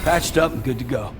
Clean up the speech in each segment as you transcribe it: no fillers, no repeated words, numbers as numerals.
Patched up and good to go.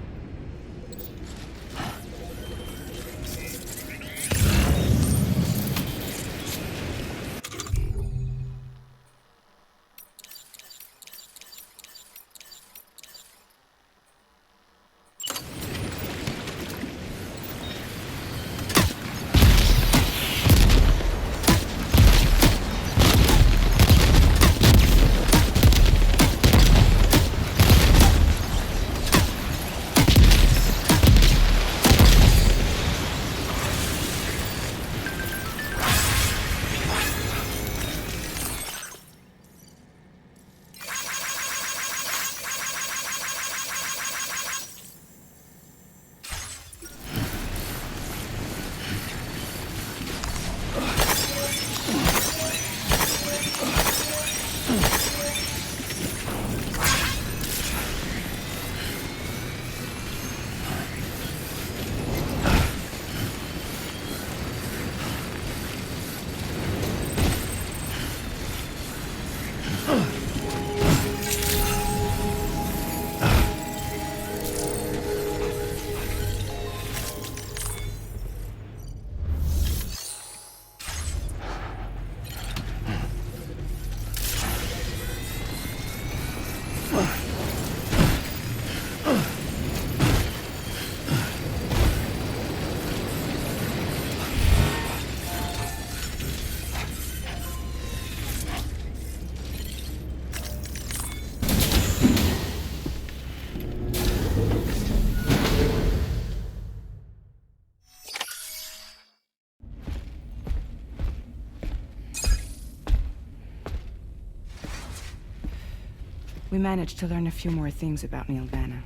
We managed to learn a few more things about Neil Vanna.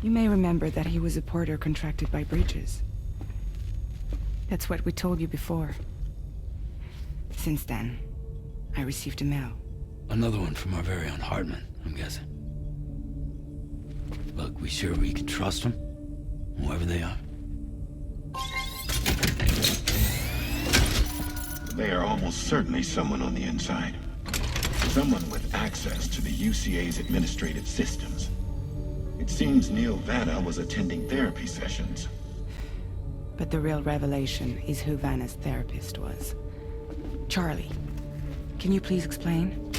You may remember that he was a porter contracted by Bridges. That's what we told you before. Since then, I received a mail. Another one from our very own Hartman, I'm guessing. Look, we sure we can trust them? Whoever they are? They are almost certainly someone on the inside. Someone with access to the UCA's administrative systems. It seems Neil Vanna was attending therapy sessions. But the real revelation is who Vanna's therapist was. Charlie, can you please explain?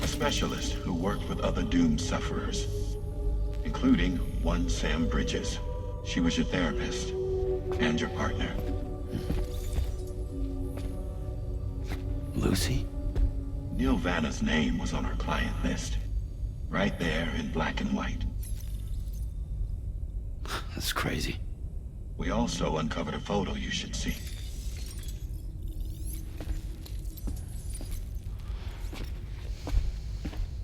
A specialist who worked with other doomed sufferers, including one Sam Bridges. She was your therapist and your partner. Lucy? Neil Vanna's name was on her client list. Right there in black and white. That's crazy. We also uncovered a photo you should see.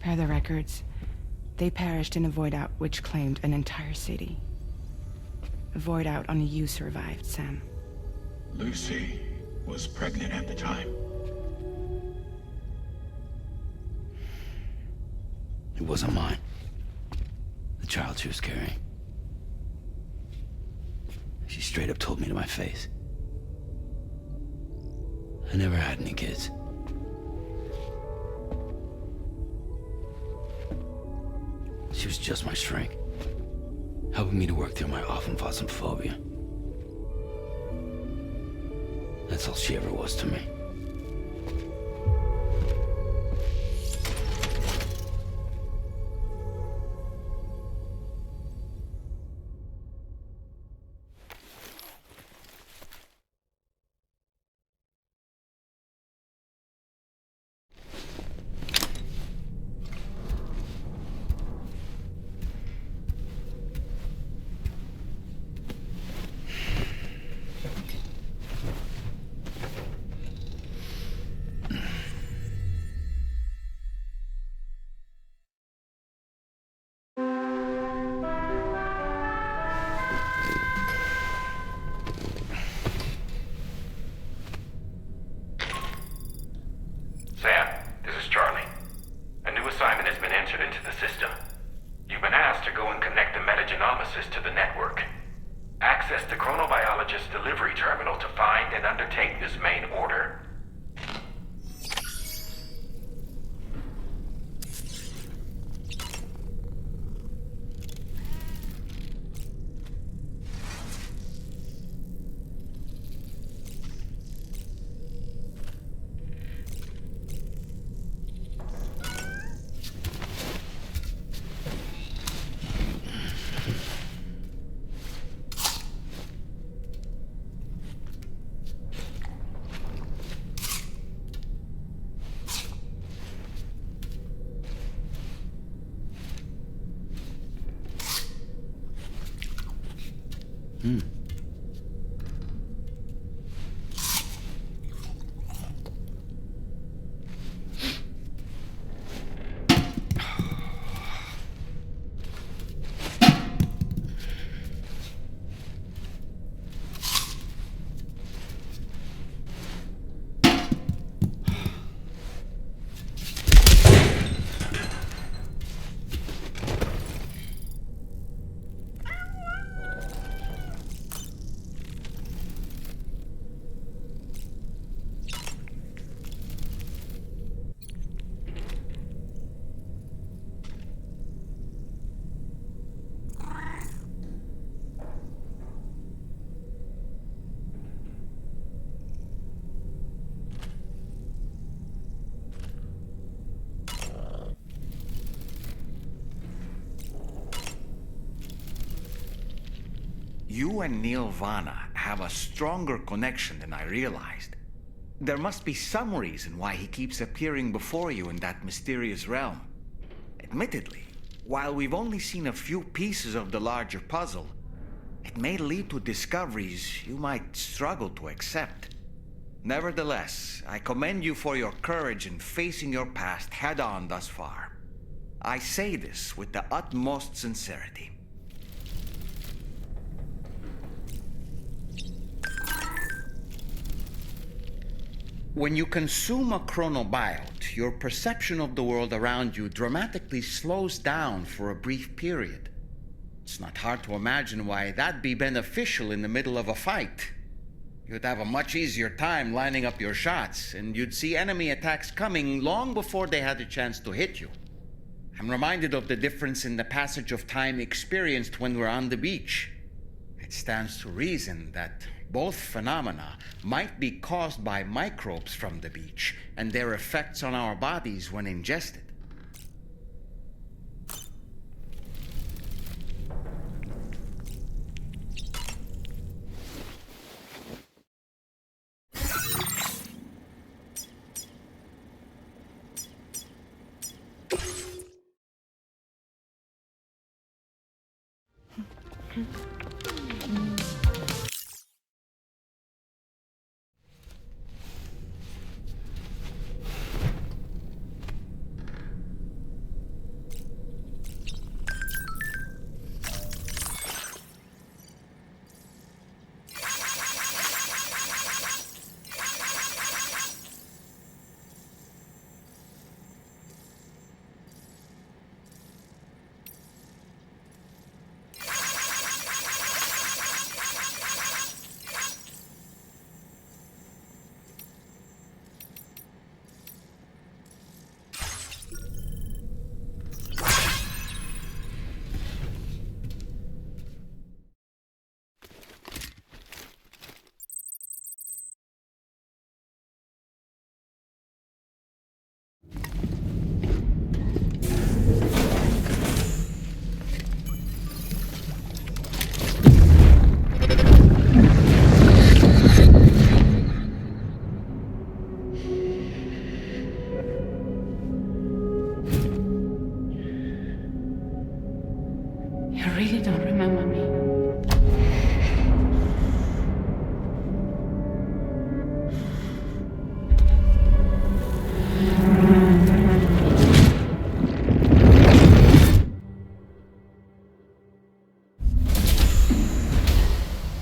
Per the records, they perished in a void out which claimed an entire city. A void out only you survived, Sam. Lucy was pregnant at the time. It wasn't mine. The child she was carrying. She straight up told me to my face. I never had any kids. She was just my shrink, helping me to work through my often phobia. That's all she ever was to me. Access the chronobiologist's delivery terminal to find and undertake this main You and Neil Vana have a stronger connection than I realized. There must be some reason why he keeps appearing before you in that mysterious realm. Admittedly, while we've only seen a few pieces of the larger puzzle, it may lead to discoveries you might struggle to accept. Nevertheless, I commend you for your courage in facing your past head-on thus far. I say this with the utmost sincerity. When you consume a chronobiote, your perception of the world around you dramatically slows down for a brief period. It's not hard to imagine why that'd be beneficial in the middle of a fight. You'd have a much easier time lining up your shots, and you'd see enemy attacks coming long before they had a chance to hit you. I'm reminded of the difference in the passage of time experienced when we're on the beach. It stands to reason that both phenomena might be caused by microbes from the beach and their effects on our bodies when ingested. You really don't remember me.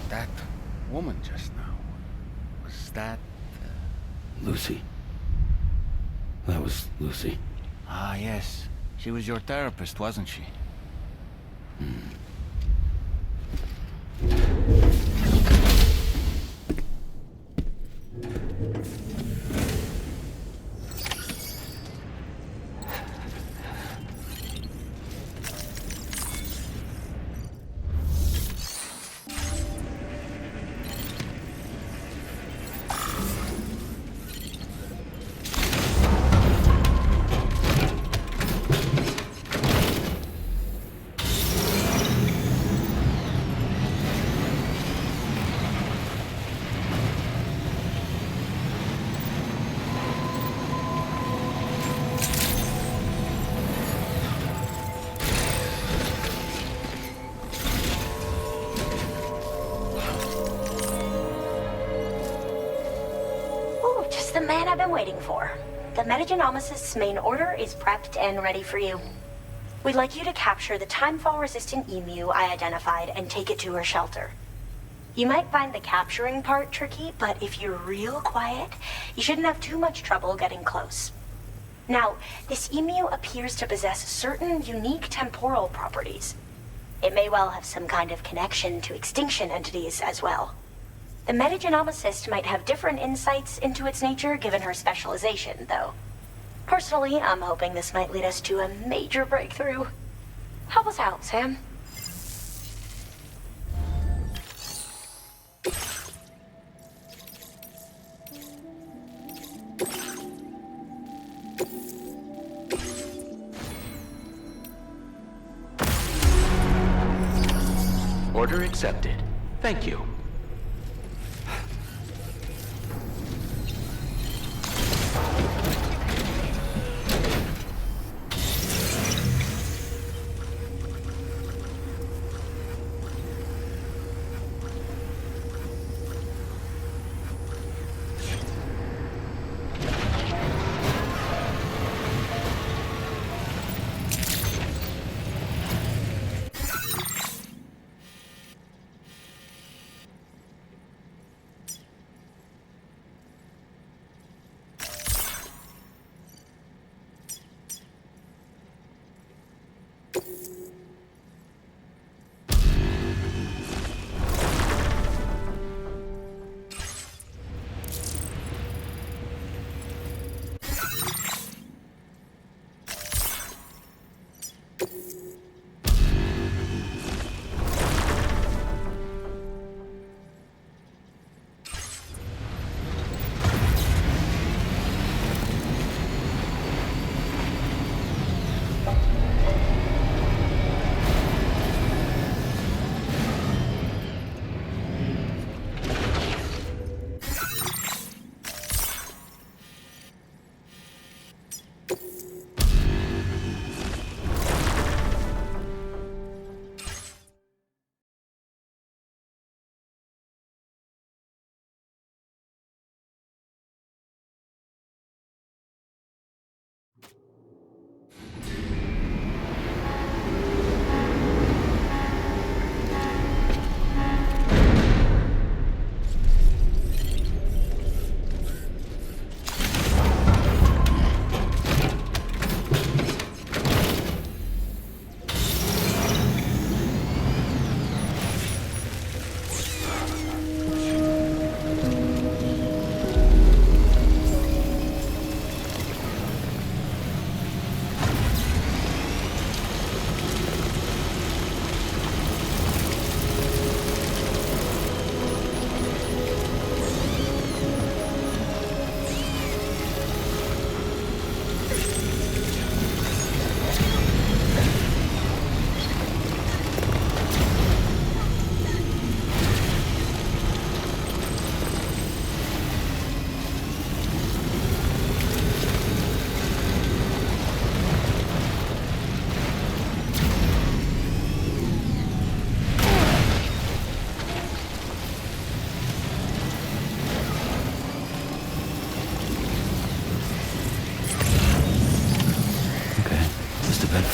That woman just now, was that... Lucy. That was Lucy. Ah, yes. She was your therapist, wasn't she? the man I've been waiting for. The Metagenomicist's main order is prepped and ready for you. We'd like you to capture the timefall-resistant emu I identified and take it to her shelter. You might find the capturing part tricky, but if you're real quiet, you shouldn't have too much trouble getting close. Now, this emu appears to possess certain unique temporal properties. It may well have some kind of connection to extinction entities as well. The metagenomicist might have different insights into its nature given her specialization, though. Personally, I'm hoping this might lead us to a major breakthrough. Help us out, Sam. Order accepted. Thank you.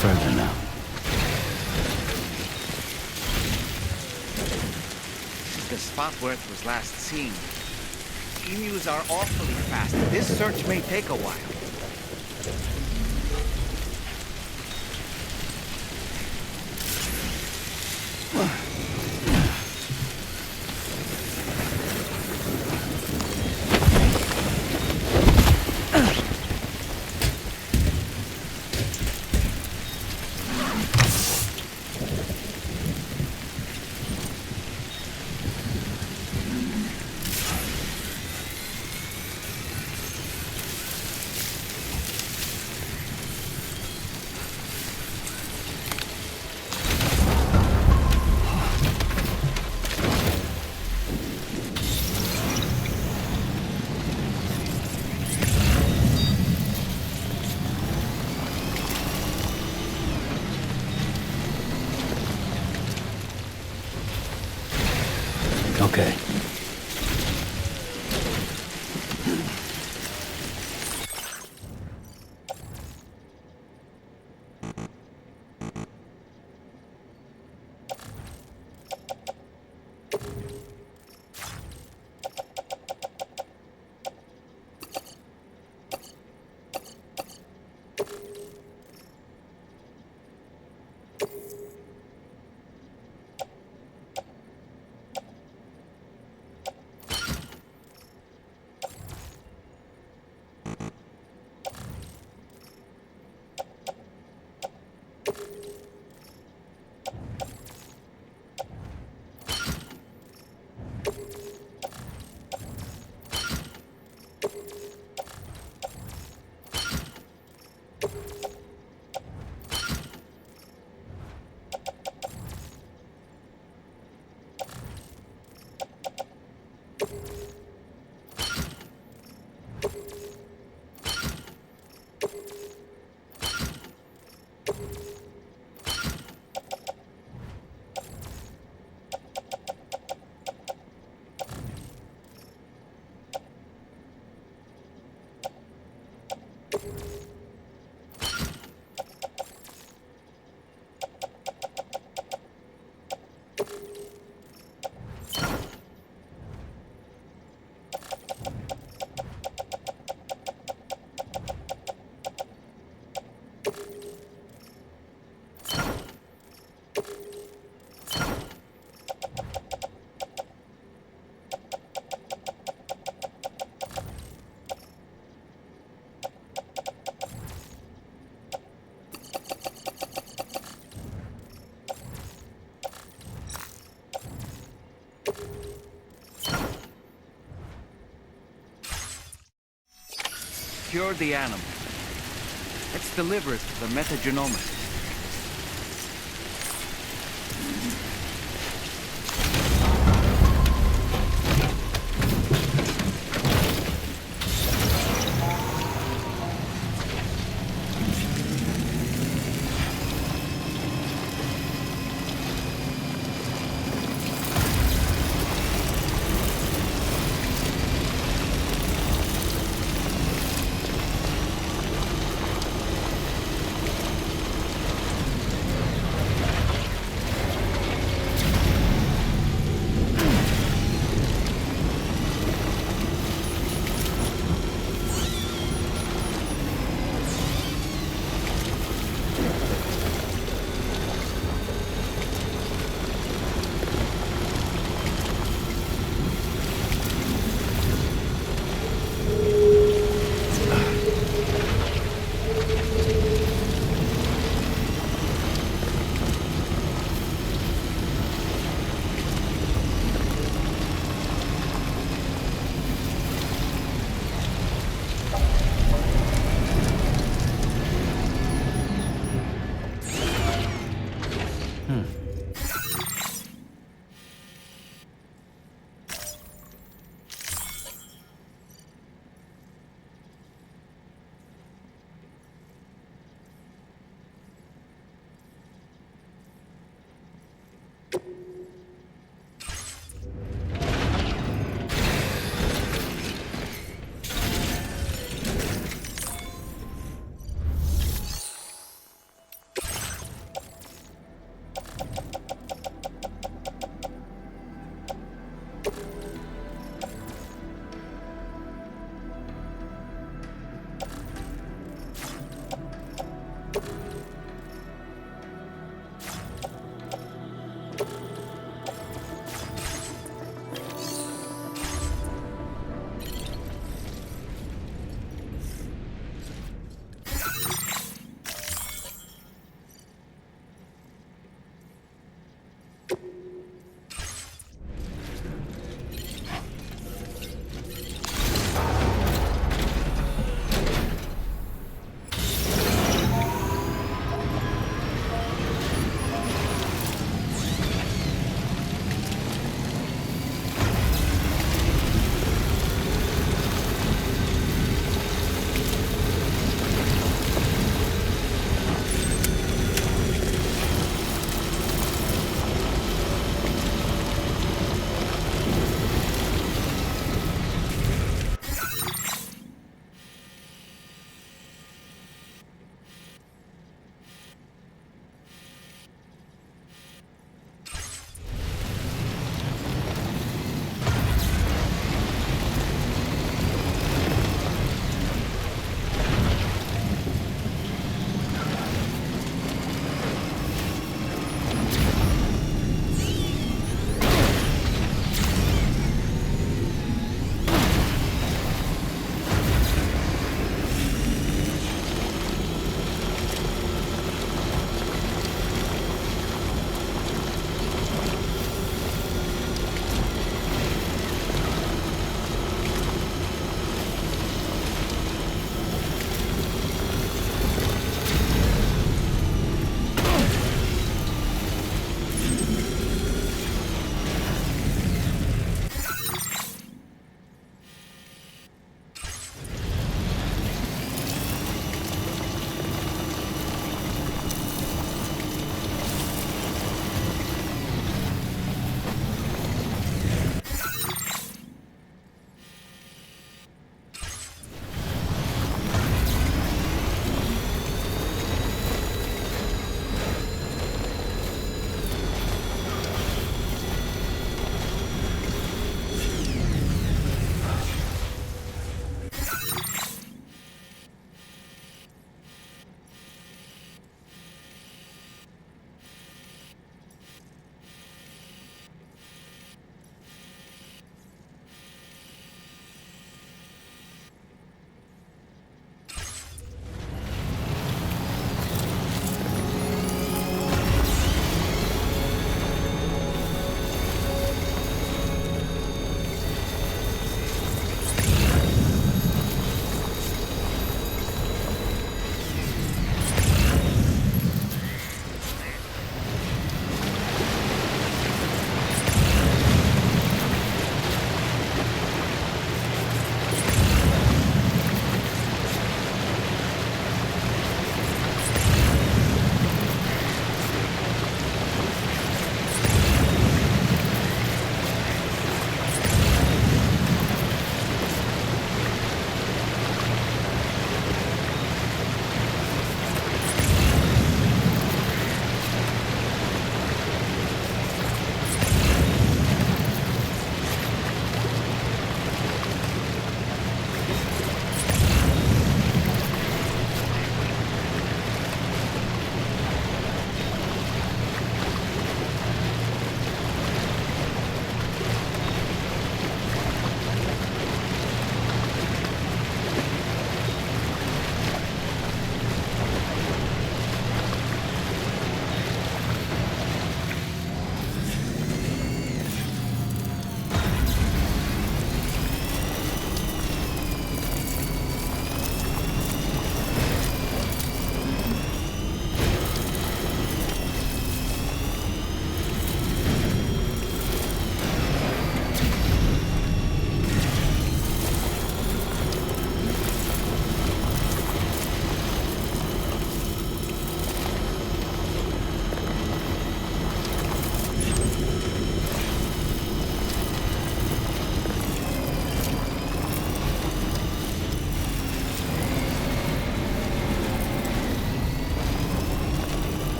Further now. This is the spot where it was last seen. Emus are awfully fast. This search may take a while. Okay. Cure the animal. Let's deliver it to the metagenomics.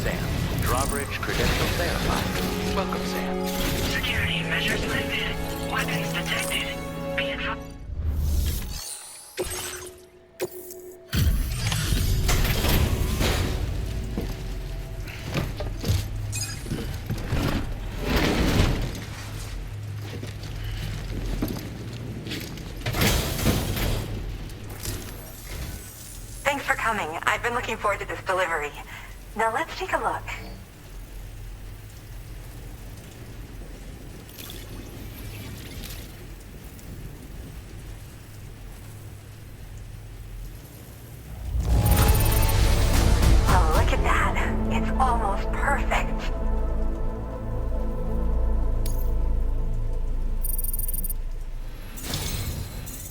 Sam. Drawbridge credentials verified. Welcome, Sam. Security measures lifted. Weapons detected. Be advised. Thanks for coming. I've been looking forward to this delivery. Now let's take a look. Oh, look at that. It's almost perfect.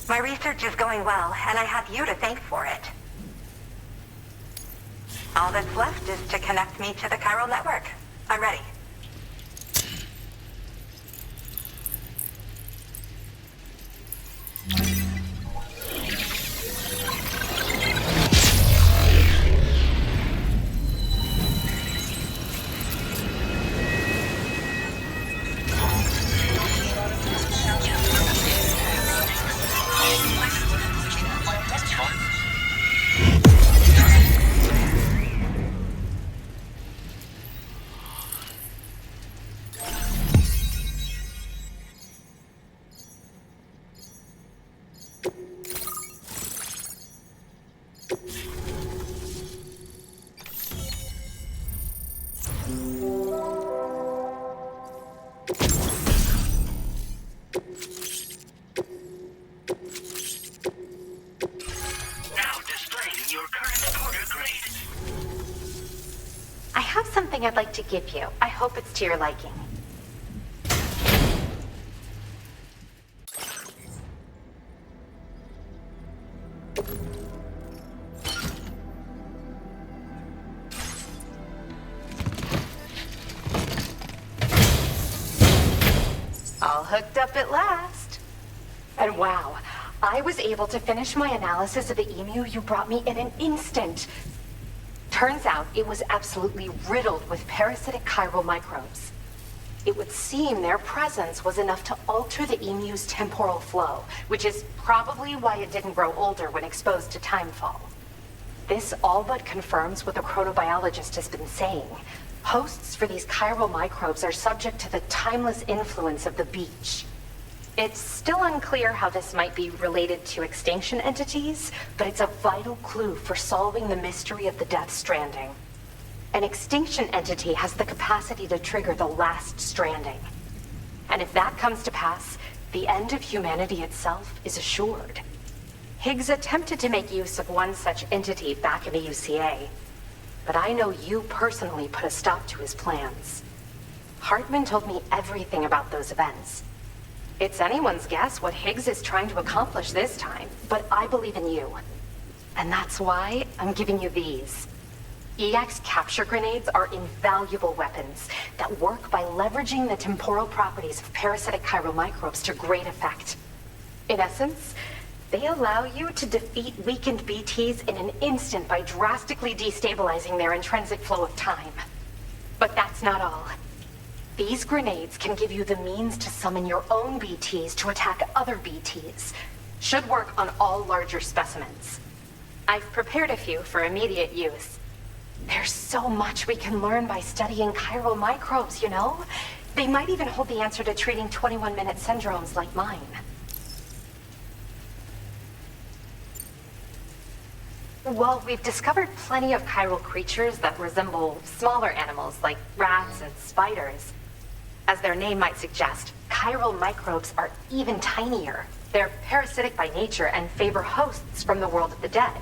My research is going well, and I have you to thank for it. All that's left is to connect me to the chiral network. I'm ready. I'd like to give you. I hope it's to your liking. All hooked up at last. And wow, I was able to finish my analysis of the emu you brought me in an instant. Turns out it was absolutely riddled with parasitic chiral microbes. It would seem their presence was enough to alter the emu's temporal flow, which is probably why it didn't grow older when exposed to timefall. This all but confirms what the chronobiologist has been saying. Hosts for these chiral microbes are subject to the timeless influence of the beach. It's still unclear how this might be related to extinction entities, but it's a vital clue for solving the mystery of the Death Stranding. An extinction entity has the capacity to trigger the last stranding. And if that comes to pass, the end of humanity itself is assured. Higgs attempted to make use of one such entity back in the UCA, but I know you personally put a stop to his plans. Hartman told me everything about those events. It's anyone's guess what Higgs is trying to accomplish this time, but I believe in you. And that's why I'm giving you these. EX capture grenades are invaluable weapons that work by leveraging the temporal properties of parasitic chiral microbes to great effect. In essence, they allow you to defeat weakened BTs in an instant by drastically destabilizing their intrinsic flow of time. But that's not all. These grenades can give you the means to summon your own BTs to attack other BTs. Should work on all larger specimens. I've prepared a few for immediate use. There's so much we can learn by studying chiral microbes, you know? They might even hold the answer to treating 21-minute syndromes like mine. While we've discovered plenty of chiral creatures that resemble smaller animals like rats and spiders, as their name might suggest, chiral microbes are even tinier. They're parasitic by nature and favor hosts from the world of the dead.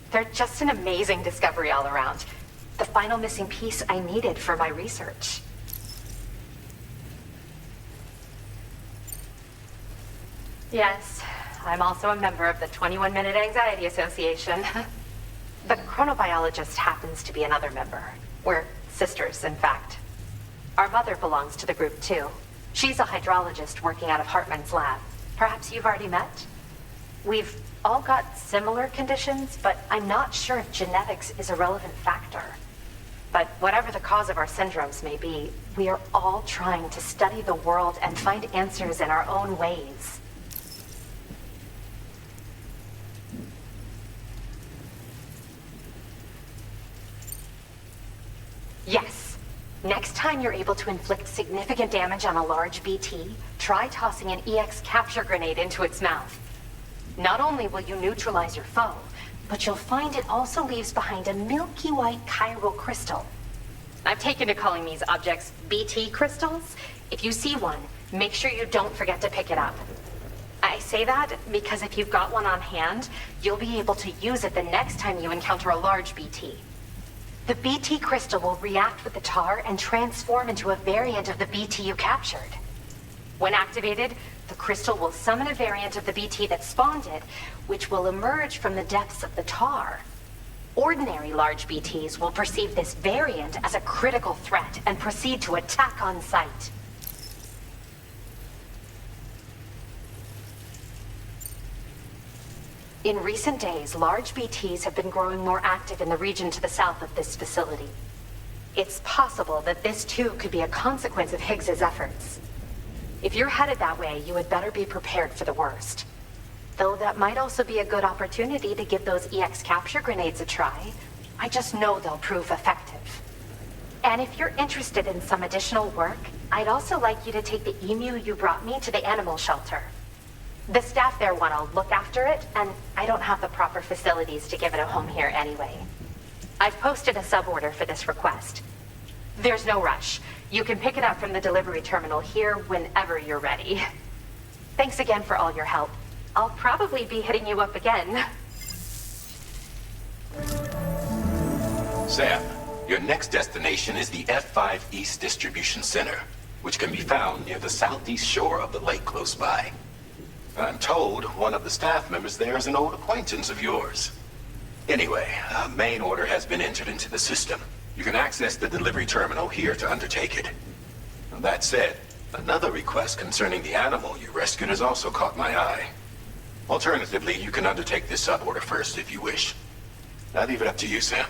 They're just an amazing discovery all around. The final missing piece I needed for my research. Yes, I'm also a member of the 21-Minute Anxiety Association. The chronobiologist happens to be another member. We're sisters, in fact. Our mother belongs to the group, too. She's a hydrologist working out of Hartman's lab. Perhaps you've already met? We've all got similar conditions, but I'm not sure if genetics is a relevant factor. But whatever the cause of our syndromes may be, we are all trying to study the world and find answers in our own ways. Yes. Next time you're able to inflict significant damage on a large BT, try tossing an EX capture grenade into its mouth. Not only will you neutralize your foe, but you'll find it also leaves behind a milky white chiral crystal. I've taken to calling these objects BT crystals. If you see one, make sure you don't forget to pick it up. I say that because if you've got one on hand, you'll be able to use it the next time you encounter a large BT. The BT crystal will react with the tar and transform into a variant of the BT you captured. When activated, the crystal will summon a variant of the BT that spawned it, which will emerge from the depths of the tar. Ordinary large BTs will perceive this variant as a critical threat and proceed to attack on sight. In recent days, large BTs have been growing more active in the region to the south of this facility. It's possible that this too could be a consequence of Higgs's efforts. If you're headed that way, you had better be prepared for the worst. Though that might also be a good opportunity to give those EX capture grenades a try. I just know they'll prove effective. And if you're interested in some additional work, I'd also like you to take the emu you brought me to the animal shelter. The staff there want to look after it, and I don't have the proper facilities to give it a home here anyway. I've posted a sub-order for this request. There's no rush. You can pick it up from the delivery terminal here whenever you're ready. Thanks again for all your help. I'll probably be hitting you up again. Sam, your next destination is the F5 East Distribution Center, which can be found near the southeast shore of the lake close by. I'm told one of the staff members there is an old acquaintance of yours. Anyway, a main order has been entered into the system. You can access the delivery terminal here to undertake it. That said, another request concerning the animal you rescued has also caught my eye. Alternatively, you can undertake this sub-order first if you wish. I leave it up to you, Sam.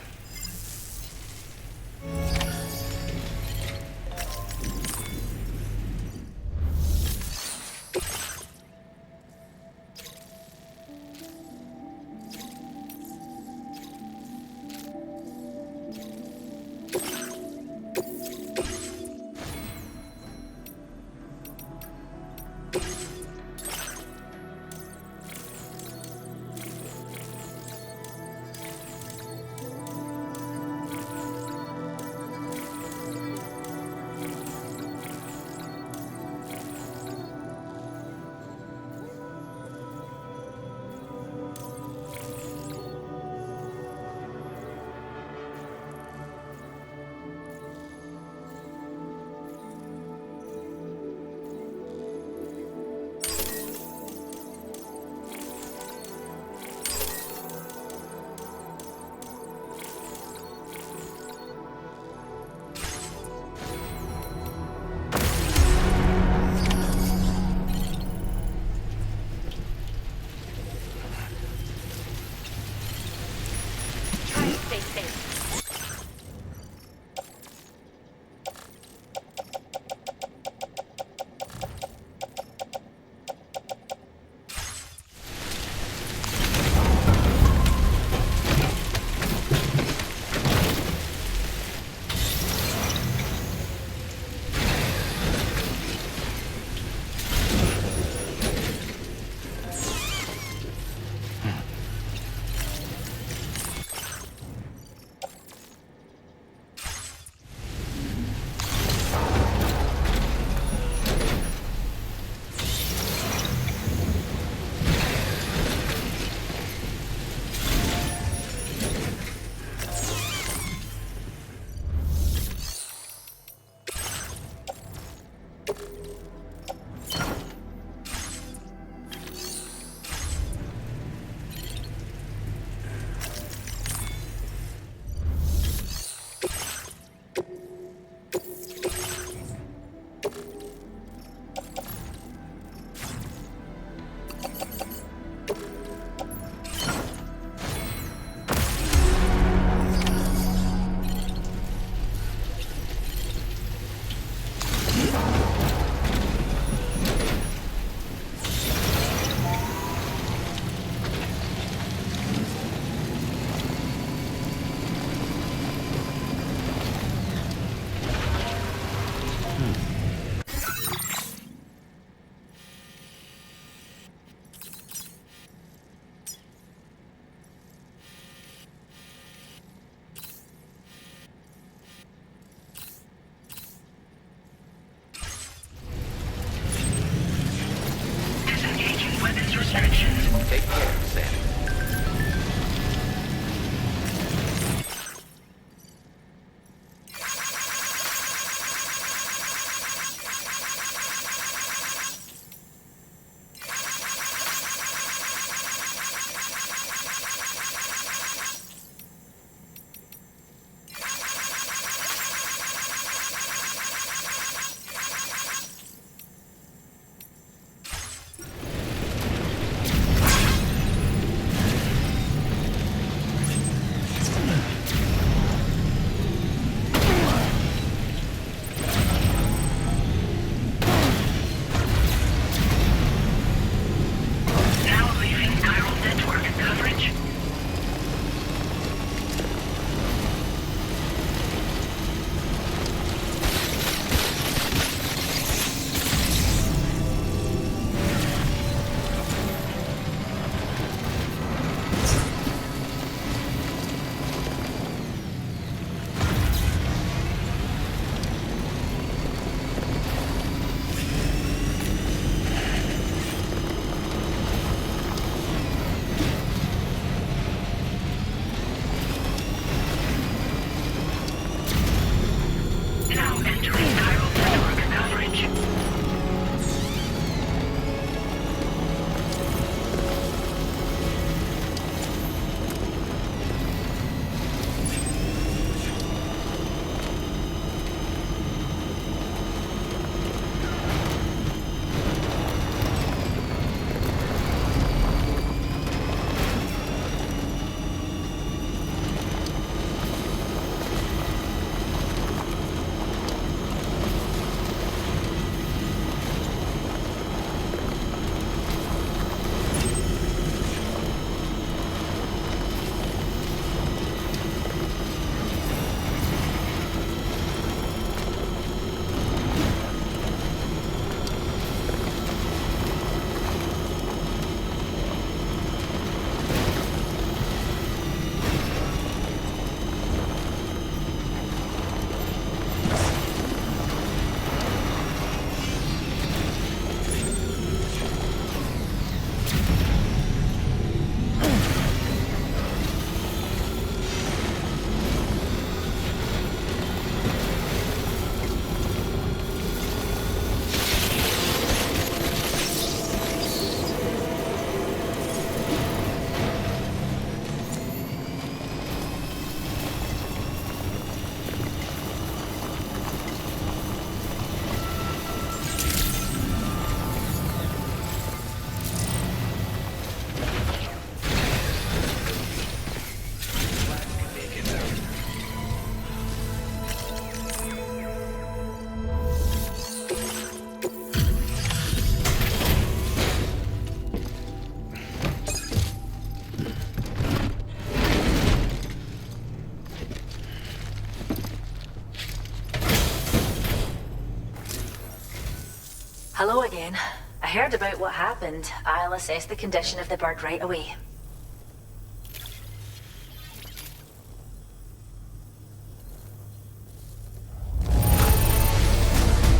Hello again. I heard about what happened. I'll assess the condition of the bird right away.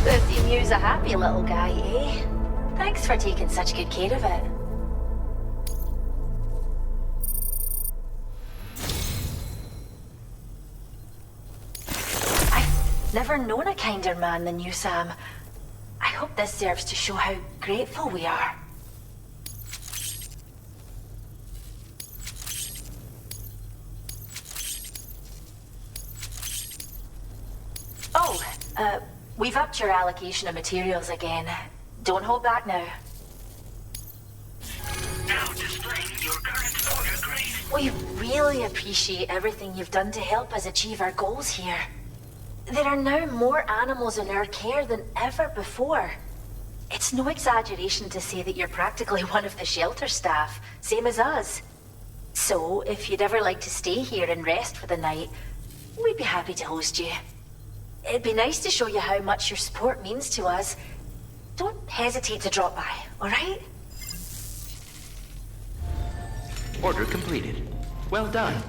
This emu's a happy little guy, eh? Thanks for taking such good care of it. I've never known a kinder man than you, Sam. I hope this serves to show how grateful we are. Oh, we've upped your allocation of materials again. Don't hold back now. Now displaying your current order grade. We really appreciate everything you've done to help us achieve our goals here. There are now more animals in our care than ever before. It's no exaggeration to say that you're practically one of the shelter staff, same as us. So, if you'd ever like to stay here and rest for the night, we'd be happy to host you. It'd be nice to show you how much your support means to us. Don't hesitate to drop by, alright? Order completed. Well done.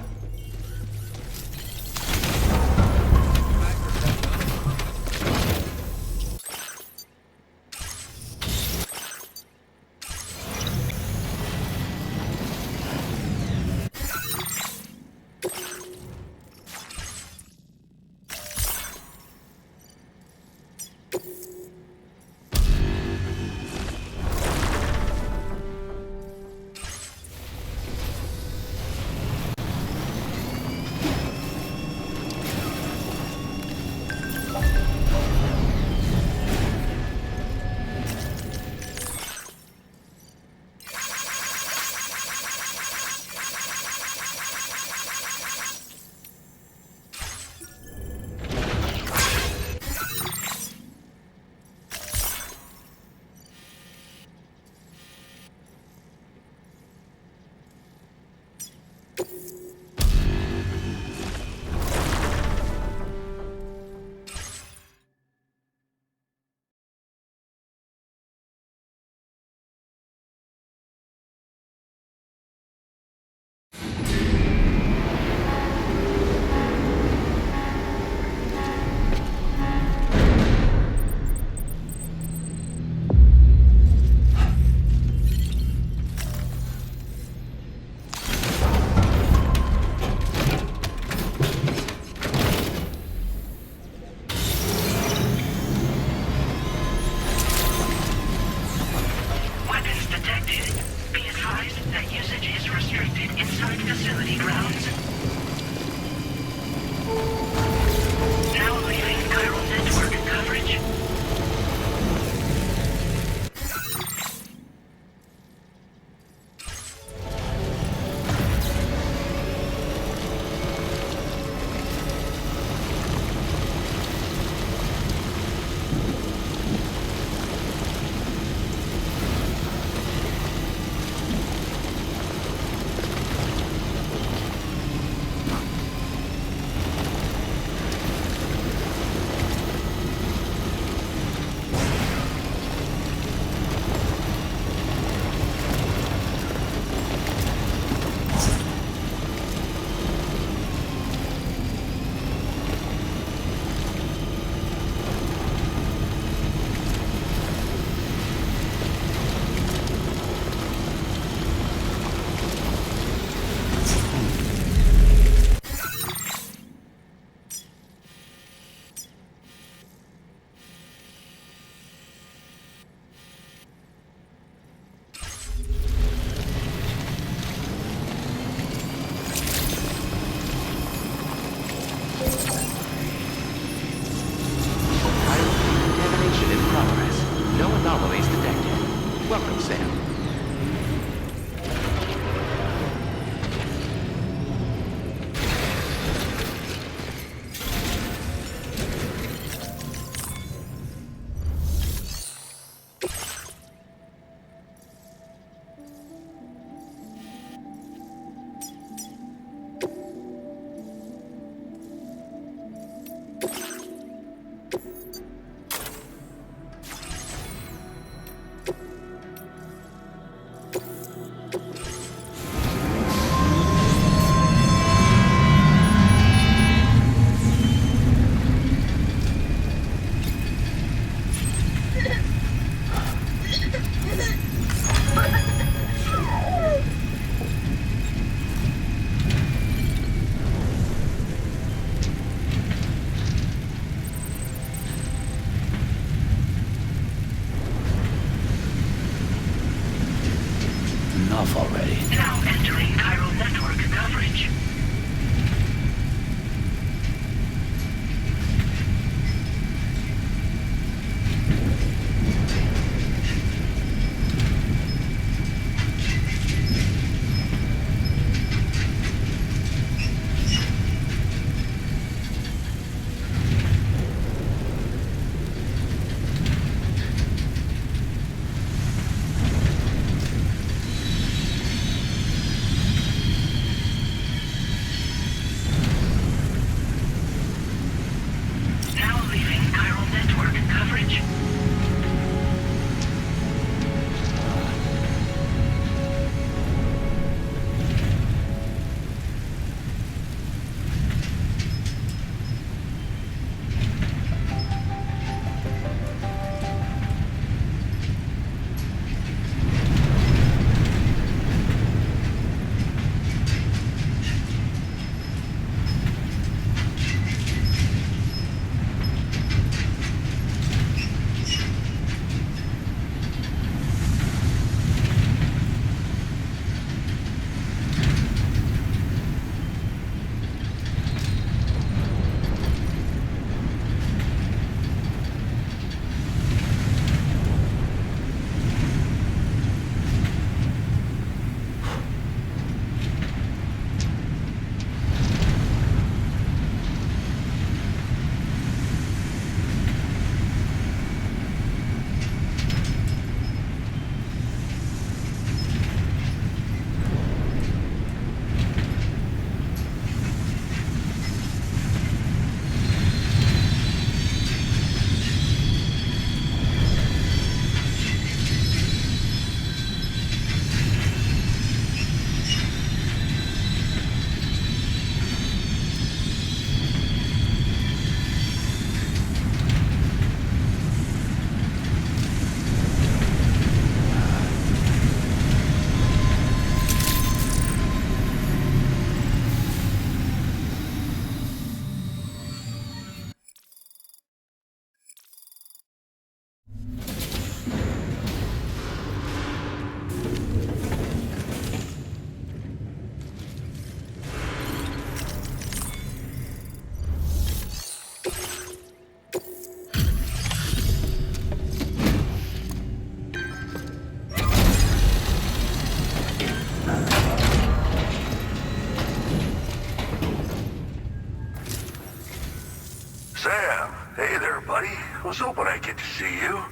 buddy. I was hoping I'd get to see you.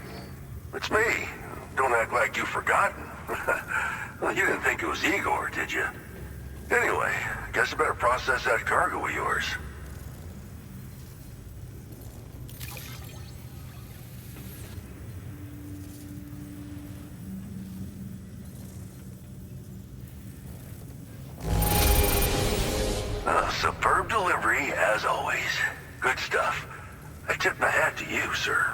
It's me. Don't act like you've forgotten. Well, you didn't think it was Igor, did you? Anyway, guess I better process that cargo of yours. Superb delivery, as always. Good stuff. I tip my hat to you, sir.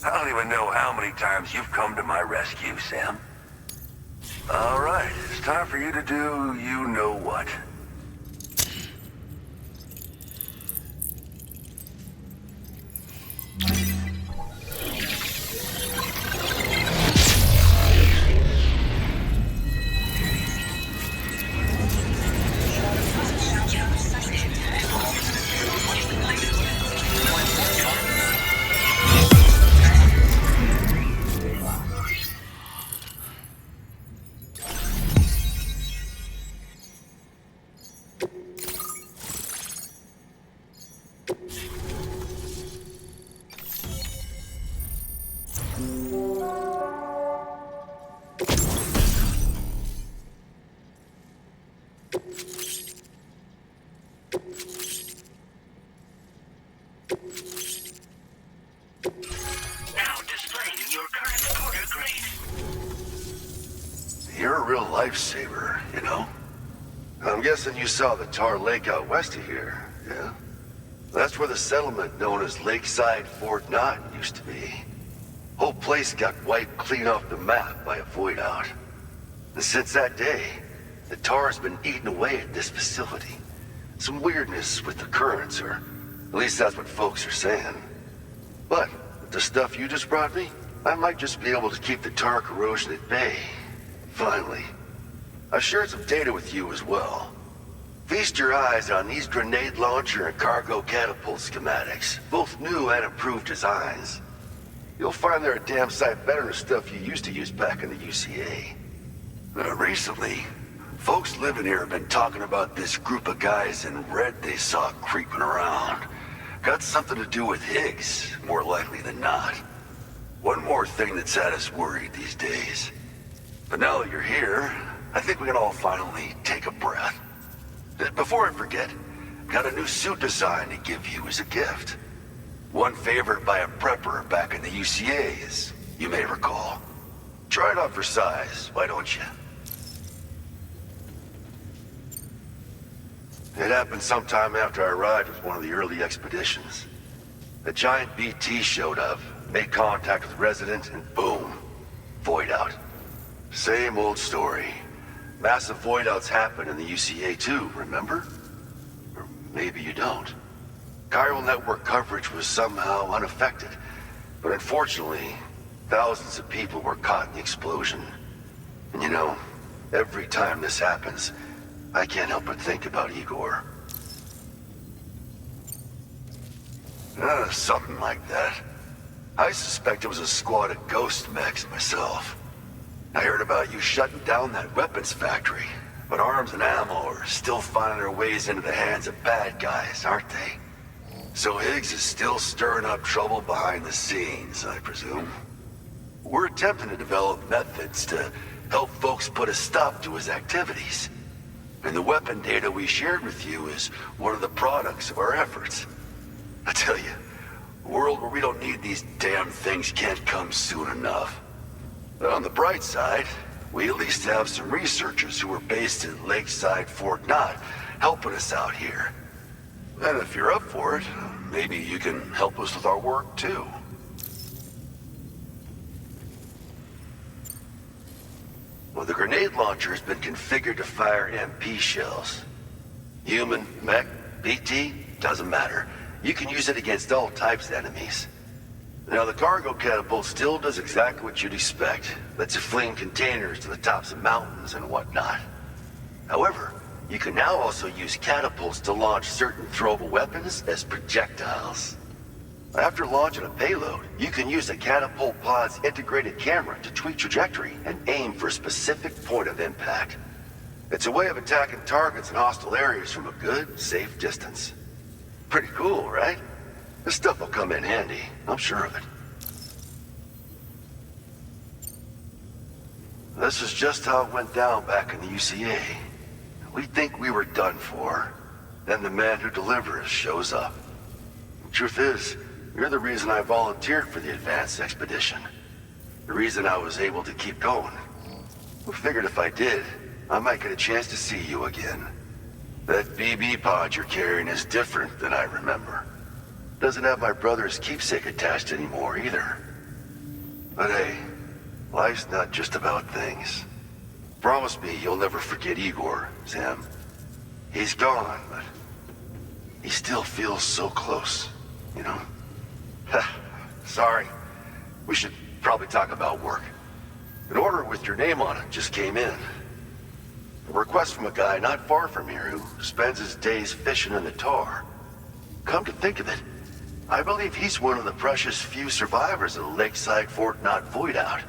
I don't even know how many times you've come to my rescue, Sam. All right, it's time for you to do you-know-what. You're a real lifesaver, you know? I'm guessing you saw the tar lake out west of here, yeah? That's where the settlement known as Lakeside Fort Knott used to be. Whole place got wiped clean off the map by a void out. And since that day, the tar's been eating away at this facility. Some weirdness with the currents, or at least that's what folks are saying. But with the stuff you just brought me, I might just be able to keep the tar corrosion at bay. Finally. I've shared some data with you as well. Feast your eyes on these grenade launcher and cargo catapult schematics, both new and improved designs. You'll find they're a damn sight better than stuff you used to use back in the UCA. Recently, folks living here have been talking about this group of guys in red they saw creeping around. Got something to do with Higgs, more likely than not. One more thing that's had us worried these days. But now that you're here, I think we can all finally take a breath. Before I forget, got a new suit design to give you as a gift. One favored by a prepper back in the UCA, as you may recall. Try it on for size, why don't you? It happened sometime after I arrived with one of the early expeditions. A giant BT showed up, made contact with residents, and boom, void out. Same old story. Massive void outs happen in the UCA too, remember? Or maybe you don't. Chiral network coverage was somehow unaffected, but unfortunately, thousands of people were caught in the explosion. And you know, every time this happens, I can't help but think about Igor. Something like that. I suspect it was a squad of ghost mechs myself. I heard about you shutting down that weapons factory, but arms and ammo are still finding their ways into the hands of bad guys, aren't they? So Higgs is still stirring up trouble behind the scenes, I presume. We're attempting to develop methods to help folks put a stop to his activities. And the weapon data we shared with you is one of the products of our efforts. I tell you, a world where we don't need these damn things can't come soon enough. But on the bright side, we at least have some researchers who are based in Lakeside Fort Knott helping us out here. And if you're up for it, maybe you can help us with our work too. Well, the grenade launcher has been configured to fire MP shells. Human, mech, BT, doesn't matter. You can use it against all types of enemies. Now, the cargo catapult still does exactly what you'd expect. Lets you fling containers to the tops of mountains and whatnot. However, you can now also use catapults to launch certain throwable weapons as projectiles. After launching a payload, you can use a catapult pod's integrated camera to tweak trajectory and aim for a specific point of impact. It's a way of attacking targets in hostile areas from a good, safe distance. Pretty cool, right? This stuff will come in handy, I'm sure of it. This is just how it went down back in the UCA. We think we were done for. Then the man who delivers shows up. The truth is, you're the reason I volunteered for the advanced expedition. The reason I was able to keep going. We figured if I did, I might get a chance to see you again. That BB pod you're carrying is different than I remember. Doesn't have my brother's keepsake attached anymore either. But hey, life's not just about things. Promise me you'll never forget Igor, Sam. He's gone, but he still feels so close, you know? Sorry. We should probably talk about work. An order with your name on it just came in. A request from a guy not far from here who spends his days fishing in the tar. Come to think of it, I believe he's one of the precious few survivors of the Lakeside Fort Knot Void Out.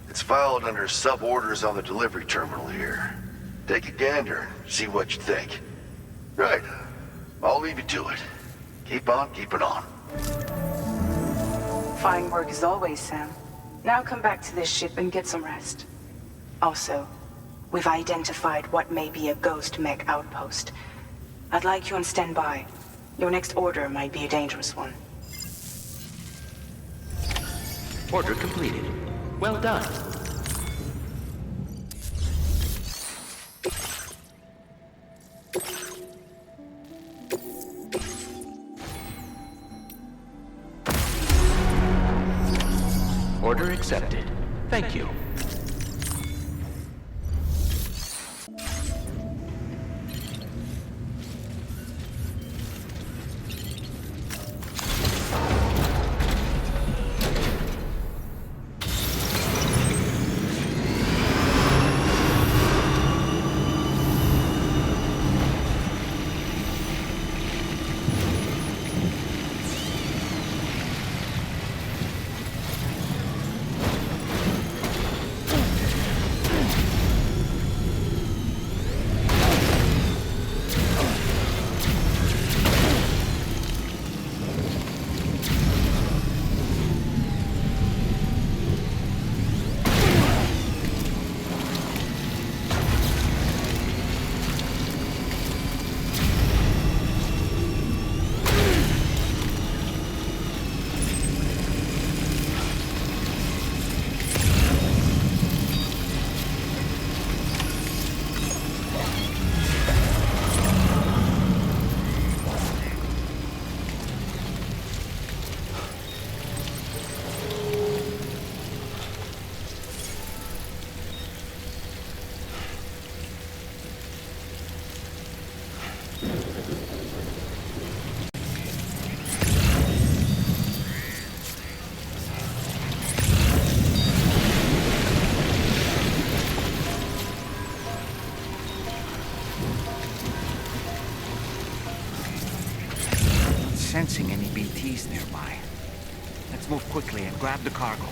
It's filed under sub-orders on the delivery terminal here. Take a gander and see what you think. Right. I'll leave you to it. Keep on keeping on. Fine work as always, Sam. Now come back to this ship and get some rest. Also, we've identified what may be a ghost mech outpost. I'd like you on standby. Your next order might be a dangerous one. Order completed. Well done. Order accepted. Thank you. Sensing any BTs nearby. Let's move quickly and grab the cargo.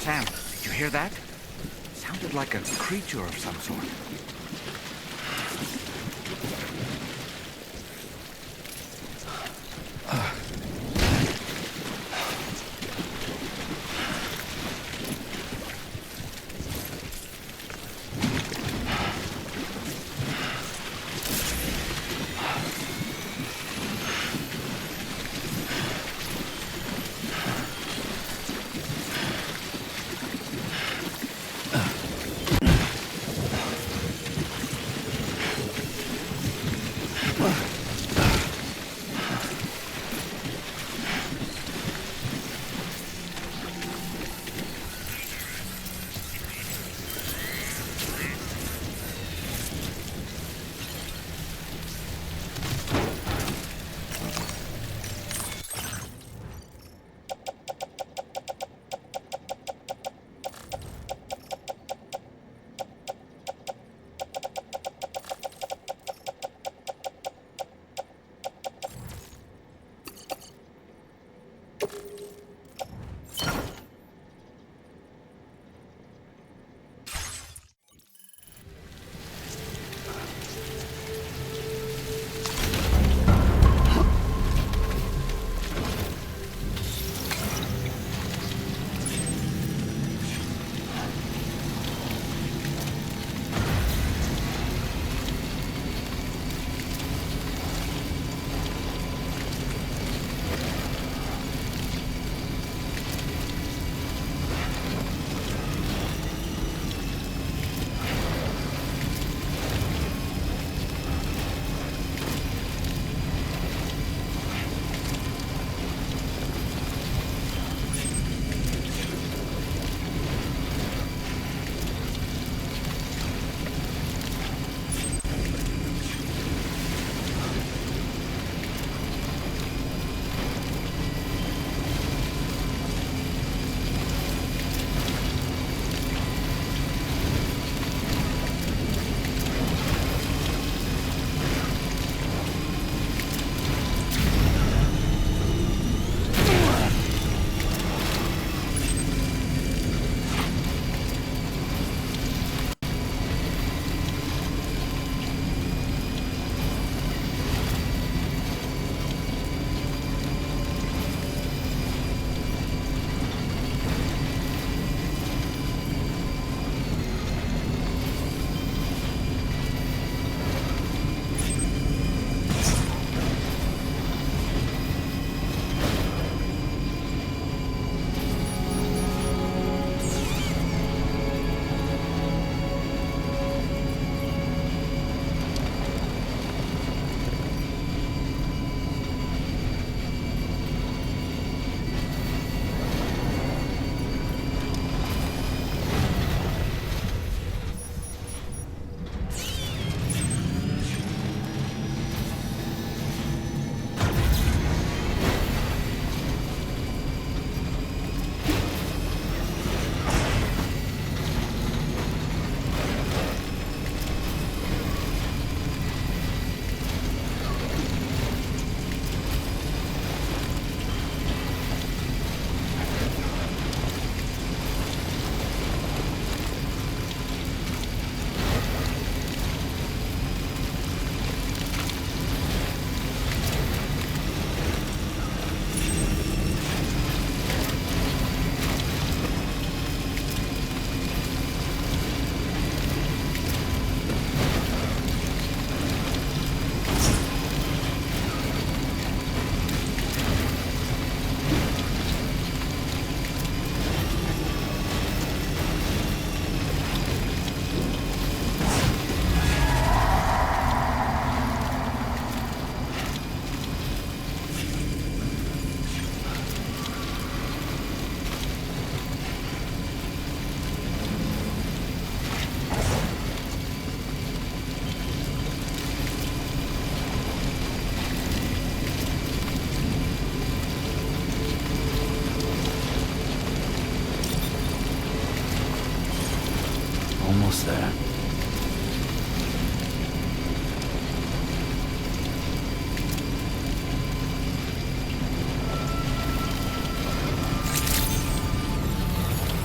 Sam, did you hear that? Sounded like a creature of some sort. Almost there.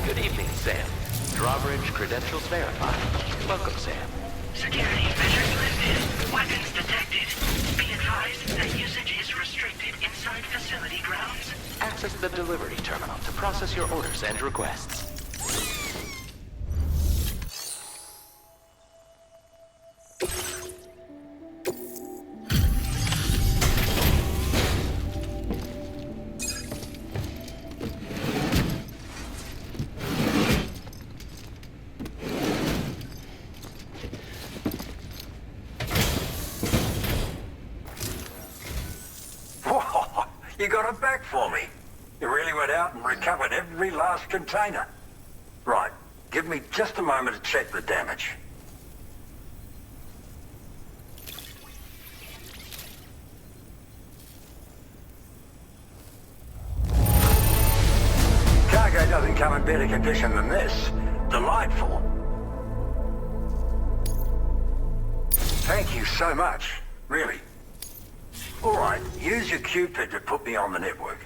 Good evening. Sam. Drawbridge credentials verified. Welcome, Sam. Security measures lifted. Weapons detected. Be advised that usage is restricted inside facility grounds. Access the delivery terminal to process your orders and requests. You got it back for me. You really went out and recovered every last container. Right, give me just a moment to check the damage. Cargo doesn't come in better condition than this. Delightful. Thank you so much, really. All right, use your Cupid to put me on the network.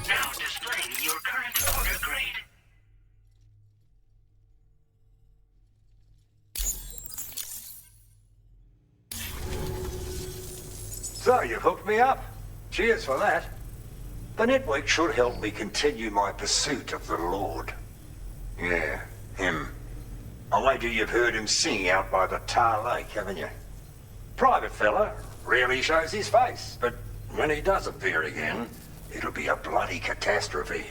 Now displaying your current order grade. So, you've hooked me up. Cheers for that. The network should help me continue my pursuit of the Lord. Yeah, him. I wager you've heard him sing out by the Tar Lake, haven't you? Private fella, rarely shows his face, but when he does appear again, it'll be a bloody catastrophe.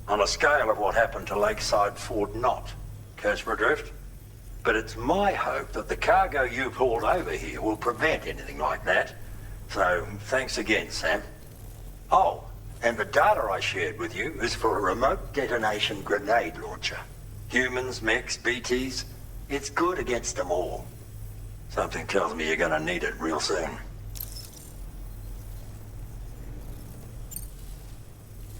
On a scale of what happened to Lakeside Fort Knott. Catch my drift? But it's my hope that the cargo you pulled over here will prevent anything like that. So, thanks again, Sam. Oh, and the data I shared with you is for a remote detonation grenade launcher. Humans, mechs, BTs, it's good against them all. Something tells me you're gonna need it real soon.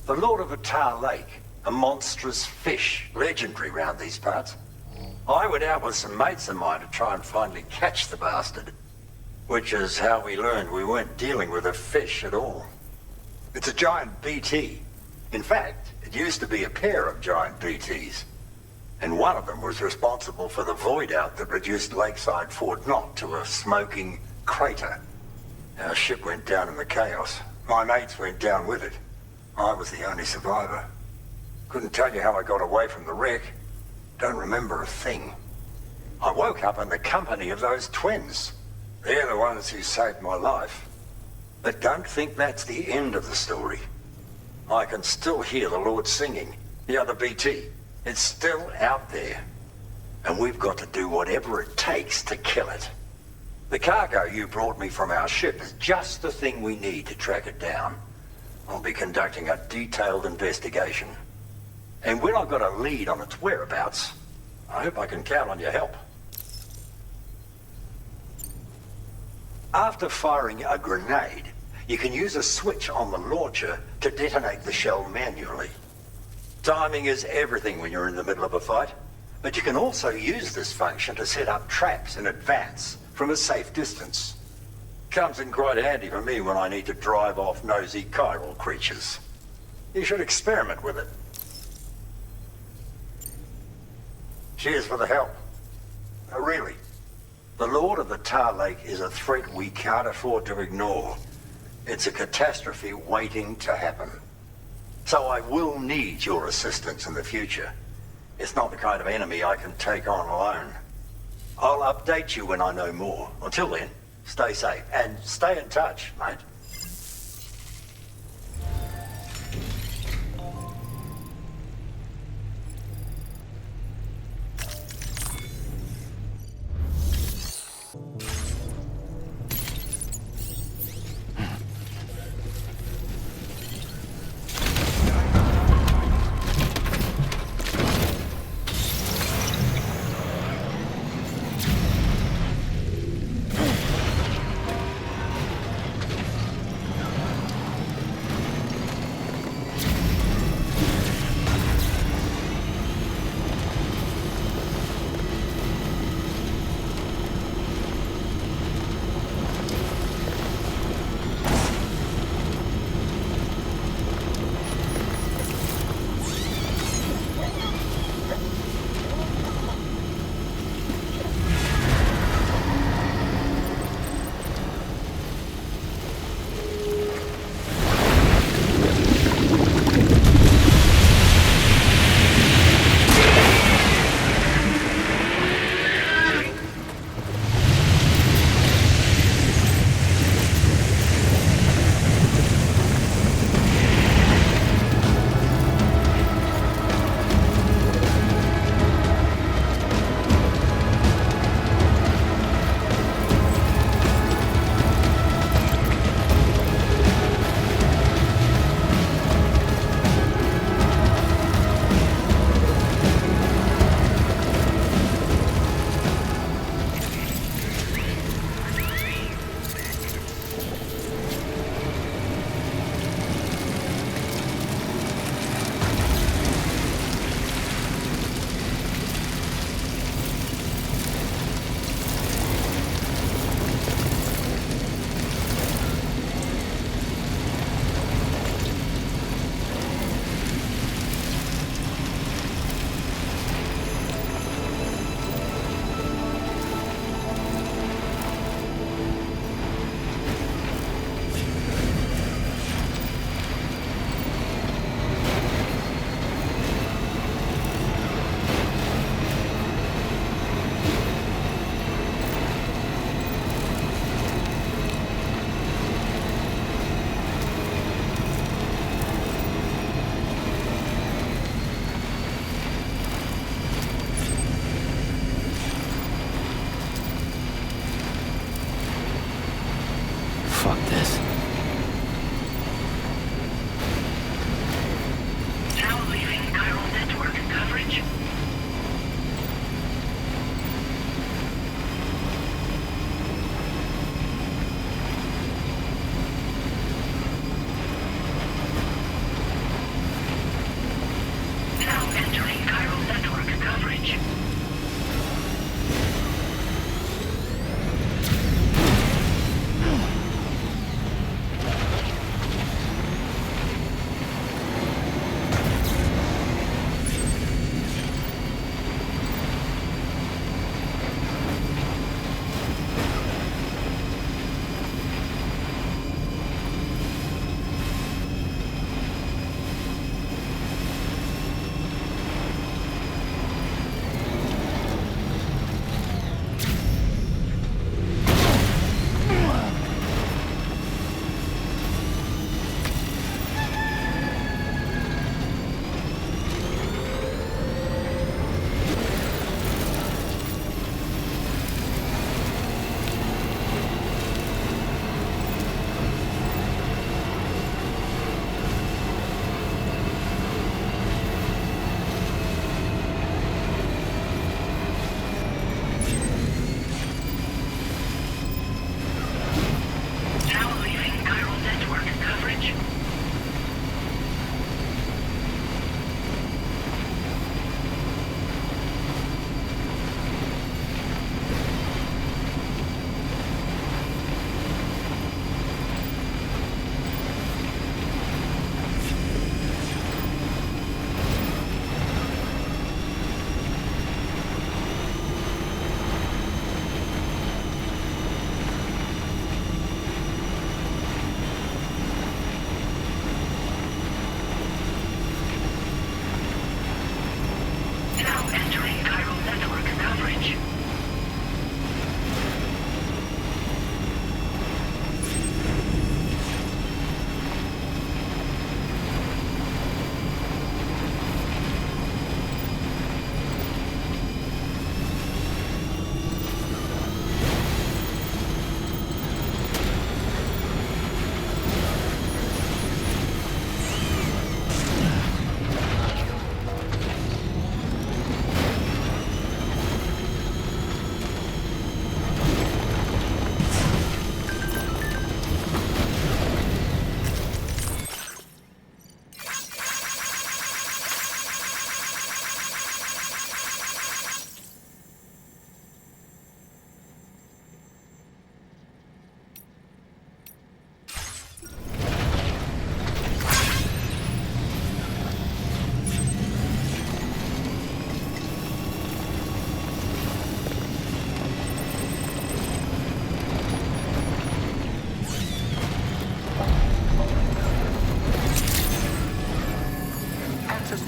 The Lord of the Tar Lake, a monstrous fish, legendary round these parts. I went out with some mates of mine to try and finally catch the bastard. Which is how we learned we weren't dealing with a fish at all. It's a giant BT. In fact, it used to be a pair of giant BTs. And one of them was responsible for the void out that reduced Lakeside Fort Knott to a smoking crater. Our ship went down in the chaos. My mates went down with it. I was the only survivor. Couldn't tell you how I got away from the wreck. Don't remember a thing. I woke up in the company of those twins. They're the ones who saved my life. But don't think that's the end of the story. I can still hear the Lord singing, the other BT. It's still out there. And we've got to do whatever it takes to kill it. The cargo you brought me from our ship is just the thing we need to track it down. I'll be conducting a detailed investigation. And when I've got a lead on its whereabouts, I hope I can count on your help. After firing a grenade, you can use a switch on the launcher to detonate the shell manually. Timing is everything when you're in the middle of a fight, but you can also use this function to set up traps in advance from a safe distance. Comes in quite handy for me when I need to drive off nosy chiral creatures. You should experiment with it. Cheers for the help. Really. The Lord of the Tar Lake is a threat we can't afford to ignore. It's a catastrophe waiting to happen. So I will need your assistance in the future. It's not the kind of enemy I can take on alone. I'll update you when I know more. Until then, stay safe and stay in touch, mate.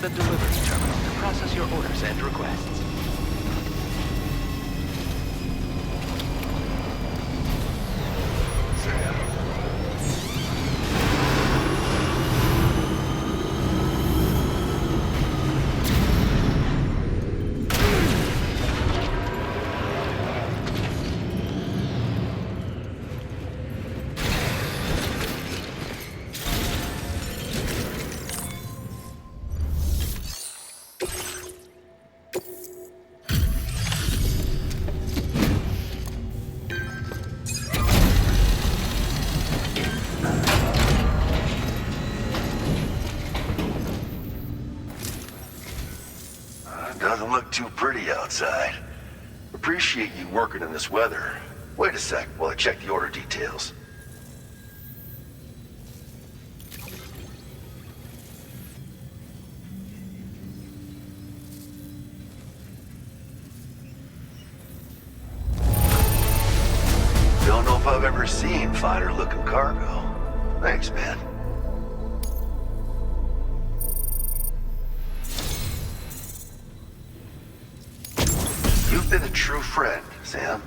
the delivery terminal to process your orders and requests. Doesn't look too pretty outside. Appreciate you working in this weather. Wait a sec while I check the order details. Don't know if I've ever seen finer looking cargo. Thanks, man. You've been a true friend, Sam.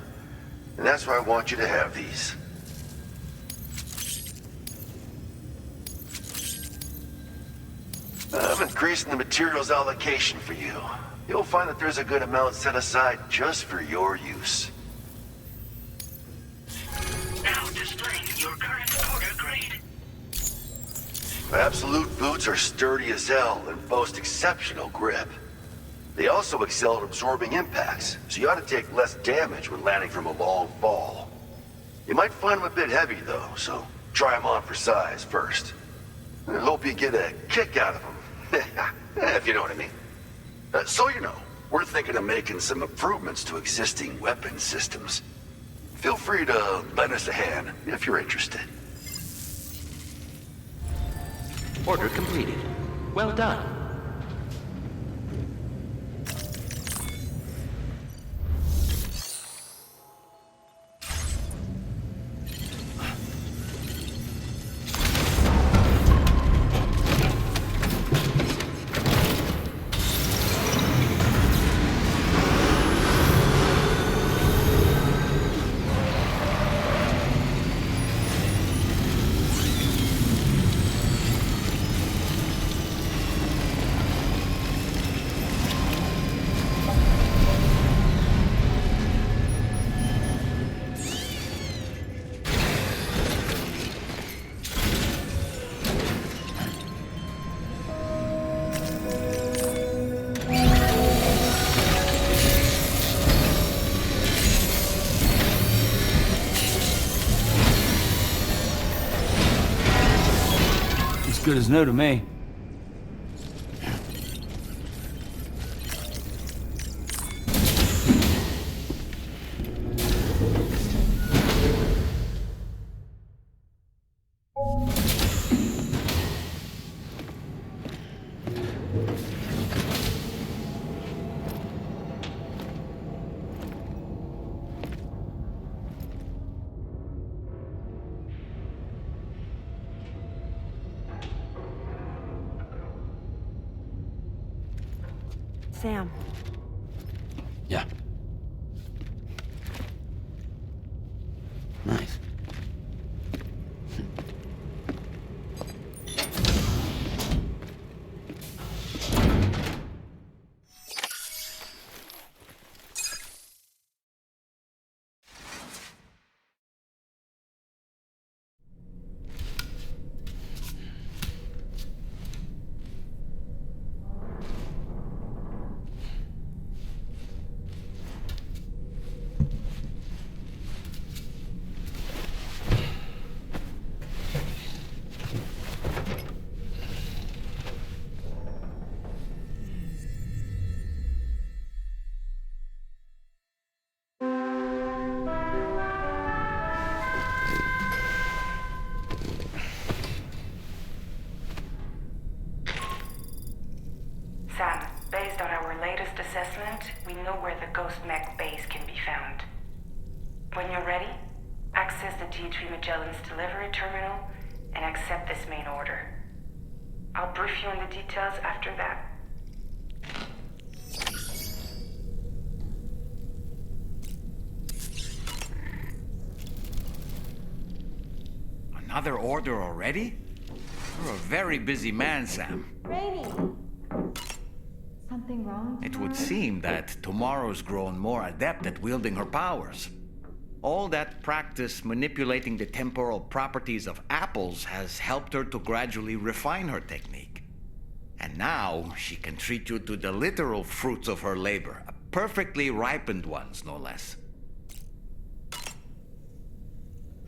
And that's why I want you to have these. I'm increasing the materials allocation for you. You'll find that there's a good amount set aside just for your use. Now displaying your current order grade. Absolute boots are sturdy as hell and boast exceptional grip. They also excel at absorbing impacts, so you ought to take less damage when landing from a long fall. You might find them a bit heavy though, so try them on for size first. I hope you get a kick out of them, if you know what I mean. So you know, we're thinking of making some improvements to existing weapon systems. Feel free to lend us a hand if you're interested. Order completed. Well done. Good as new to me. Sam. Yeah. Nice. Sam, based on our latest assessment, we know where the Ghost Mech base can be found. When you're ready, access the G3 Magellan's delivery terminal and accept this main order. I'll brief you on the details after that. Another order already? You're a very busy man, Sam. Rainy! Something wrong tomorrow? It would seem that tomorrow's grown more adept at wielding her powers. All that practice manipulating the temporal properties of apples has helped her to gradually refine her technique. And now she can treat you to the literal fruits of her labor, perfectly ripened ones, no less.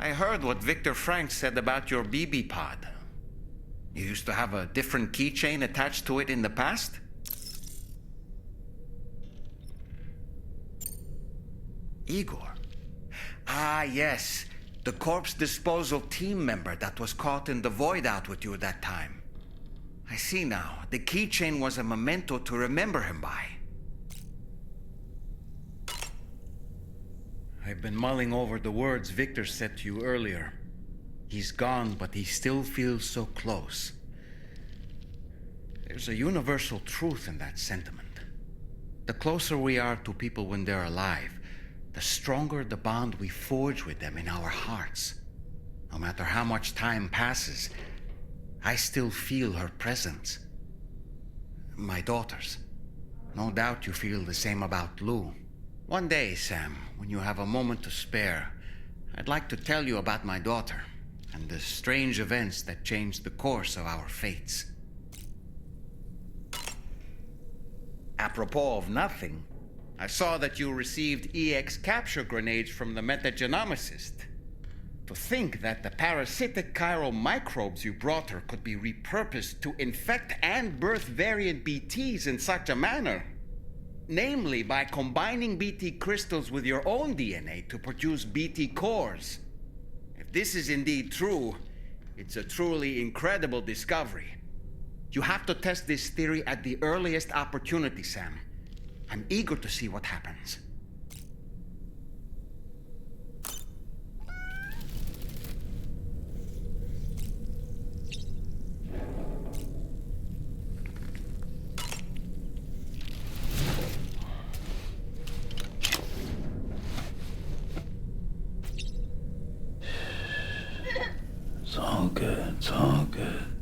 I heard what Victor Frank said about your BB pod. You used to have a different keychain attached to it in the past? Igor. Ah, yes. The corpse disposal team member that was caught in the void out with you that time. I see now. The keychain was a memento to remember him by. I've been mulling over the words Victor said to you earlier. He's gone, but he still feels so close. There's a universal truth in that sentiment. The closer we are to people when they're alive, the stronger the bond we forge with them in our hearts. No matter how much time passes, I still feel her presence. My daughters. No doubt you feel the same about Lou. One day, Sam, when you have a moment to spare, I'd like to tell you about my daughter and the strange events that changed the course of our fates. Apropos of nothing, I saw that you received EX capture grenades from the metagenomicist. To think that the parasitic chiral microbes you brought her could be repurposed to infect and birth variant BTs in such a manner. Namely, by combining BT crystals with your own DNA to produce BT cores. If this is indeed true, it's a truly incredible discovery. You have to test this theory at the earliest opportunity, Sam. I'm eager to see what happens. It's all good. It's all good.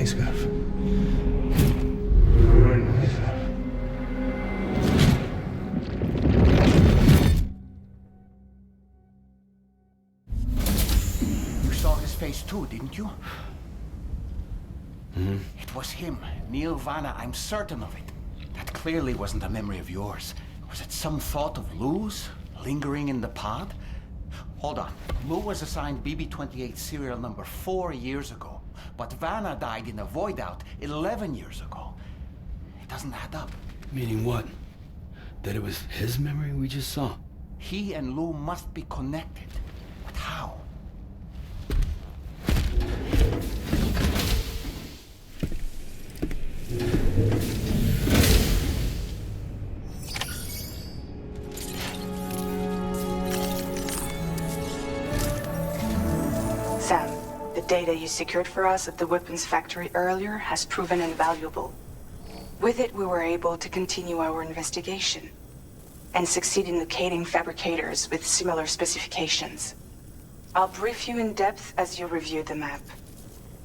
Thanks, Gav. You saw his face too, didn't you? Hmm? It was him, Neil Vanna, I'm certain of it. That clearly wasn't a memory of yours. Was it some thought of Lou's, lingering in the pod? Hold on. Lou was assigned BB-28 serial number 4 years ago, but Vanna died in a void out 11 years ago. It doesn't add up. Meaning what? That it was his memory we just saw? He and Lou must be connected. But how? Sam, the data you secured for us at the weapons factory earlier has proven invaluable. With it, we were able to continue our investigation and succeed in locating fabricators with similar specifications. I'll brief you in depth as you review the map.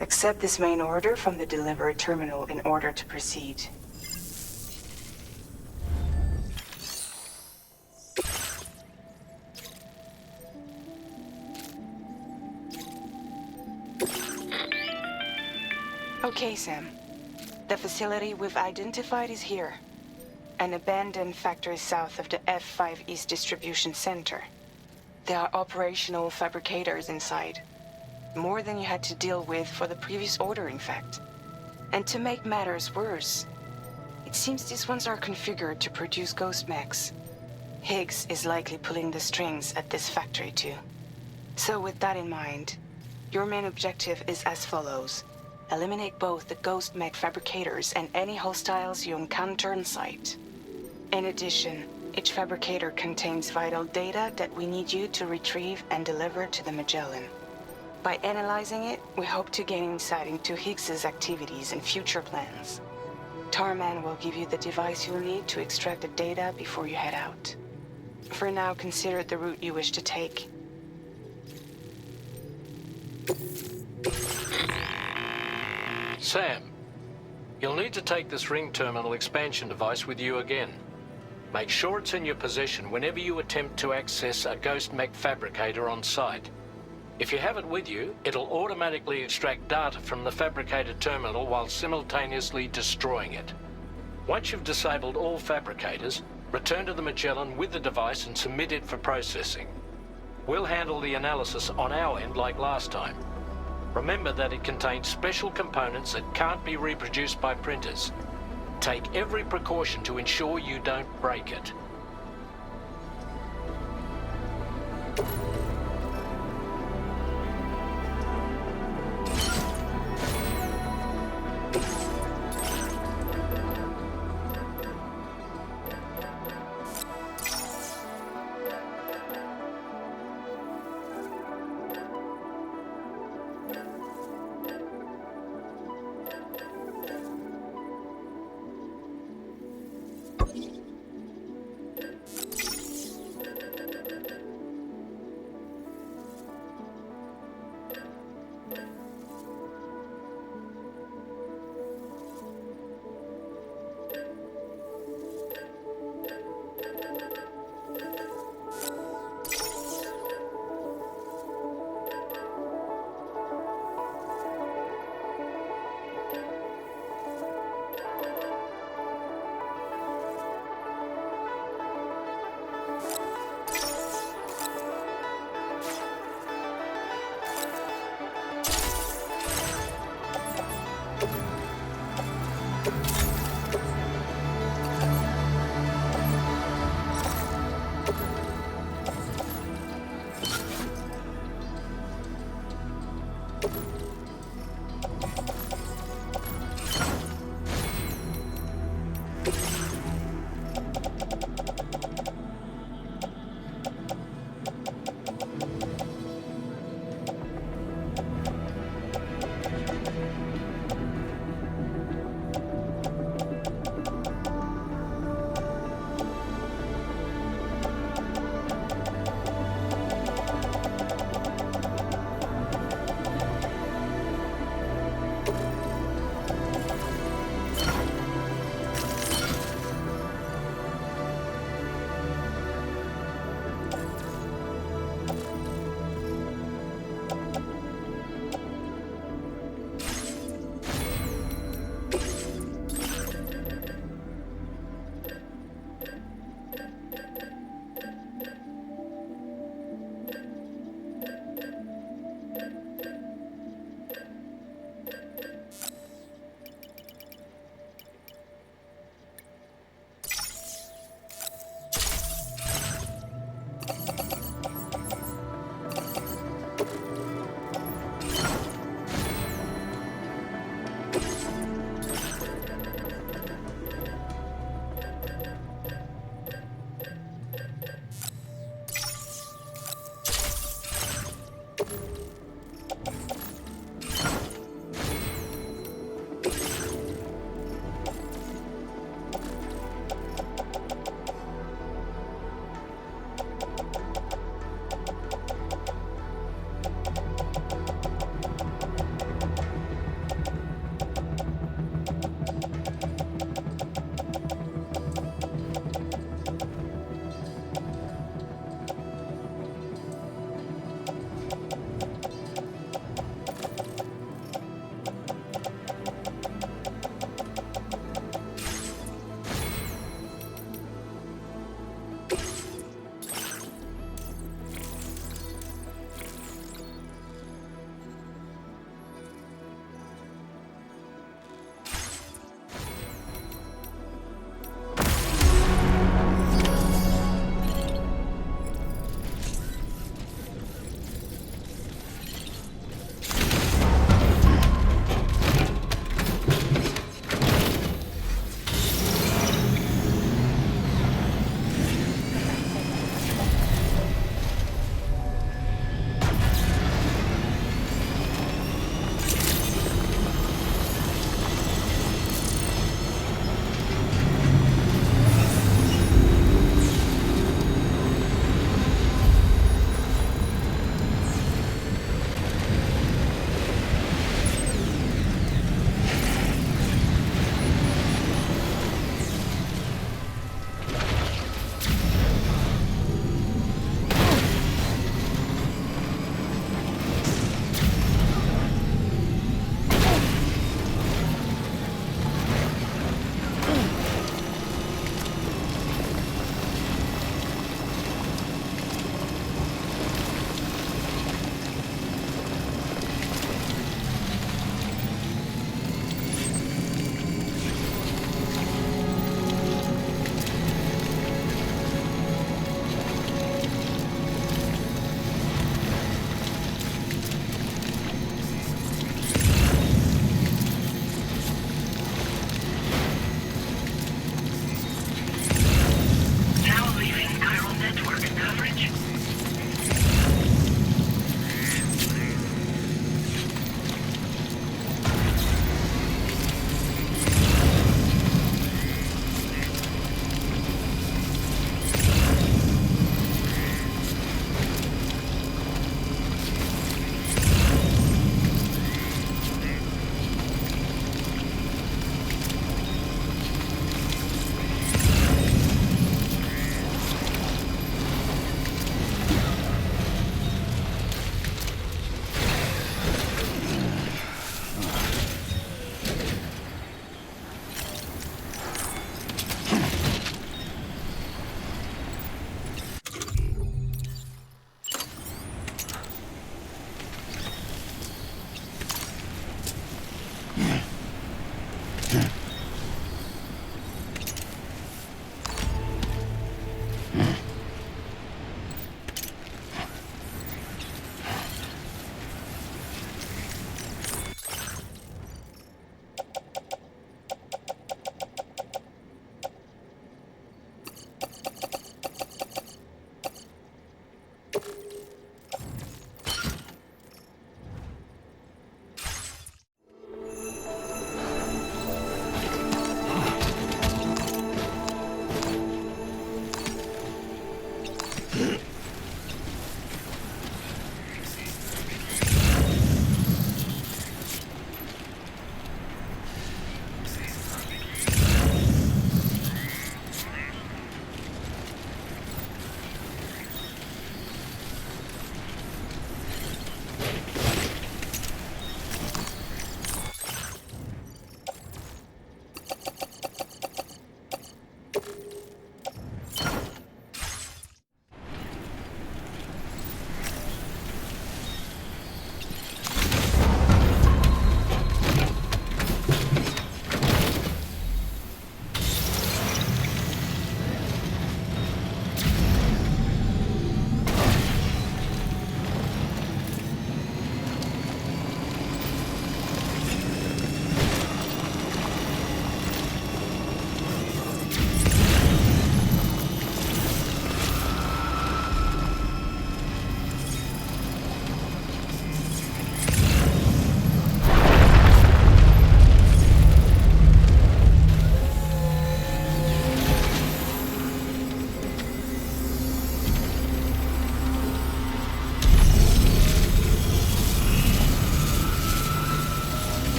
Accept this main order from the delivery terminal in order to proceed. Okay, Sam. The facility we've identified is here. An abandoned factory south of the F5 East Distribution Center. There are operational fabricators inside. More than you had to deal with for the previous order, in fact. And to make matters worse, it seems these ones are configured to produce ghost mechs. Higgs is likely pulling the strings at this factory too. So with that in mind, your main objective is as follows. Eliminate both the ghost mech fabricators and any hostiles you encounter on site. In addition, each fabricator contains vital data that we need you to retrieve and deliver to the Magellan. By analyzing it, we hope to gain insight into Higgs's activities and future plans. Tarman will give you the device you'll need to extract the data before you head out. For now, consider the route you wish to take. Sam, you'll need to take this ring terminal expansion device with you again. Make sure it's in your possession whenever you attempt to access a ghost mech fabricator on site. If you have it with you, it'll automatically extract data from the fabricator terminal while simultaneously destroying it. Once you've disabled all fabricators, return to the Magellan with the device and submit it for processing. We'll handle the analysis on our end like last time. Remember that it contains special components that can't be reproduced by printers. Take every precaution to ensure you don't break it.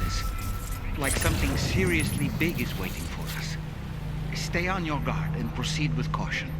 senses. Like something seriously big is waiting for us. Stay on your guard and proceed with caution.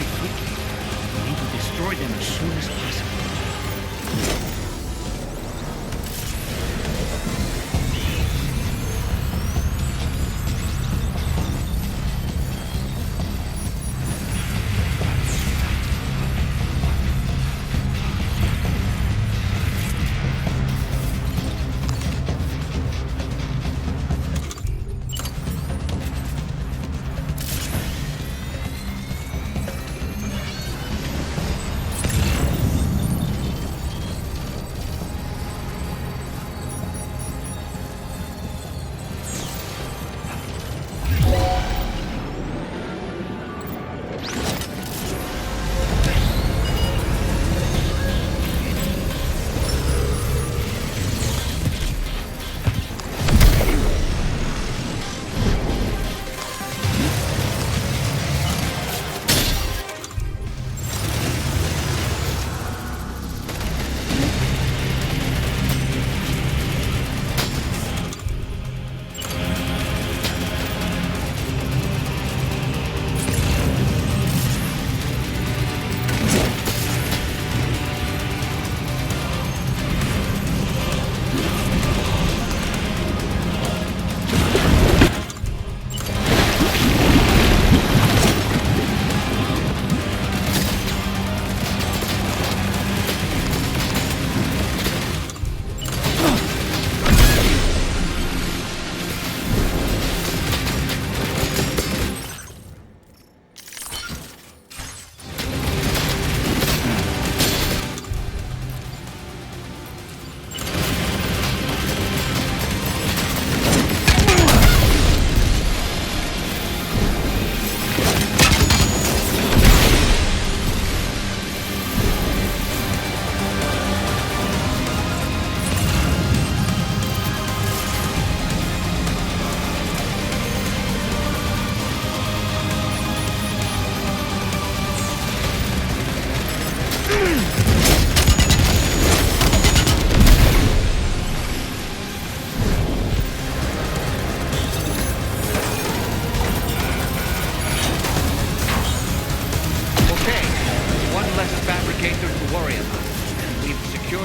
very quickly. We need to destroy them as soon as possible.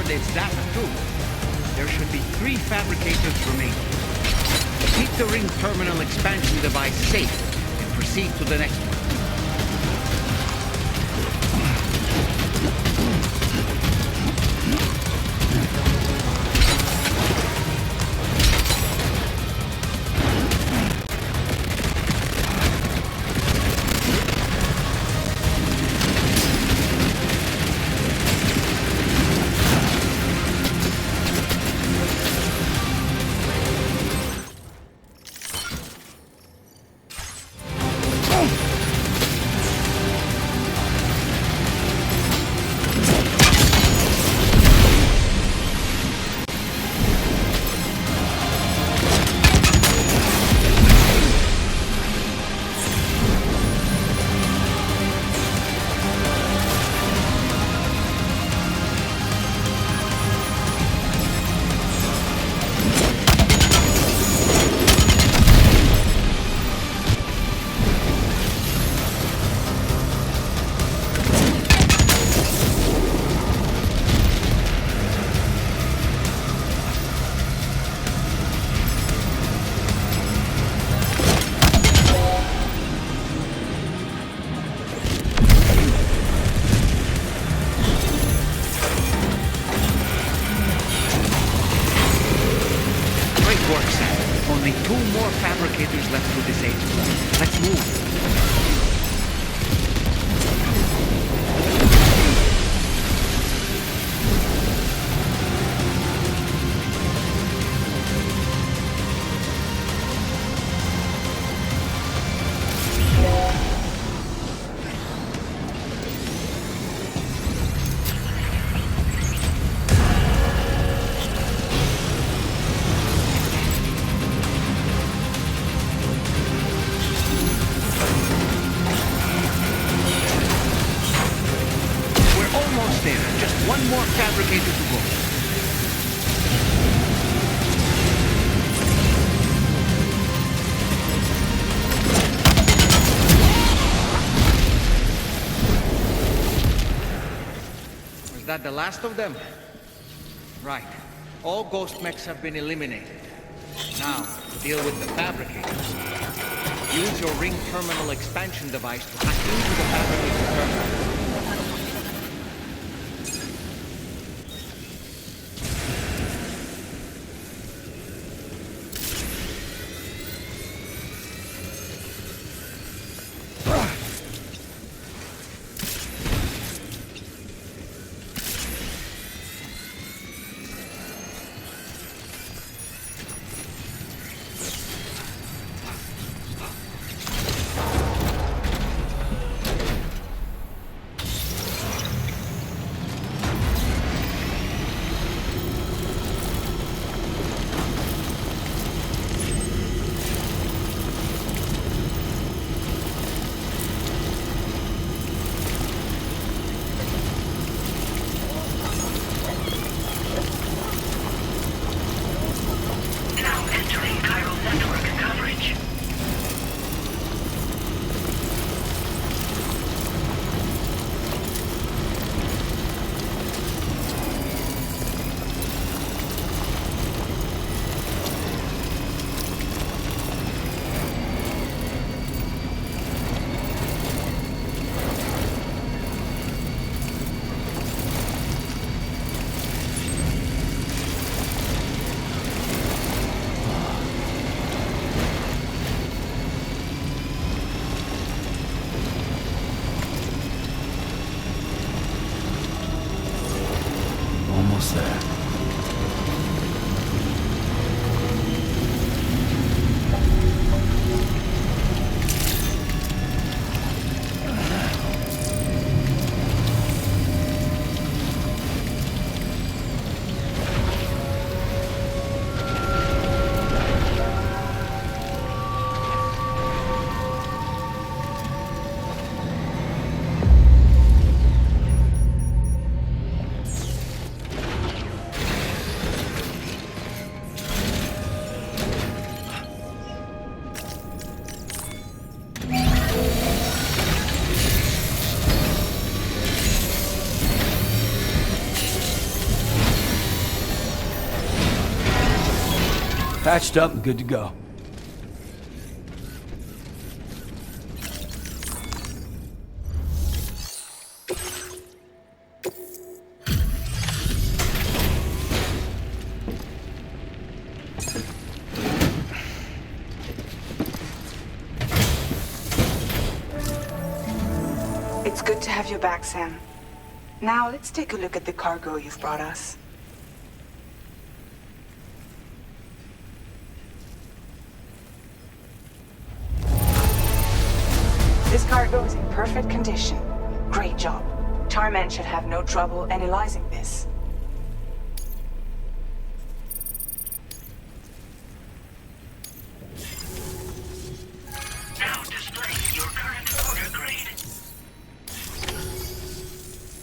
It's that too. There should be 3 fabricators remaining. Keep the ring terminal expansion device safe and proceed to the next one. Only 2 more fabricators left to disable. Let's move. One more fabricator to go. that the last of them? Right. All ghost mechs have been eliminated. Now, to deal with the fabricators. Use your ring terminal expansion device to hack into the fabricator terminal. Almost there. Patched up and good to go. It's good to have you back, Sam. Now let's take a look at the cargo you've brought us. This cargo is in perfect condition. Great job. Tarman should have no trouble analyzing this. Now displaying your current order grade.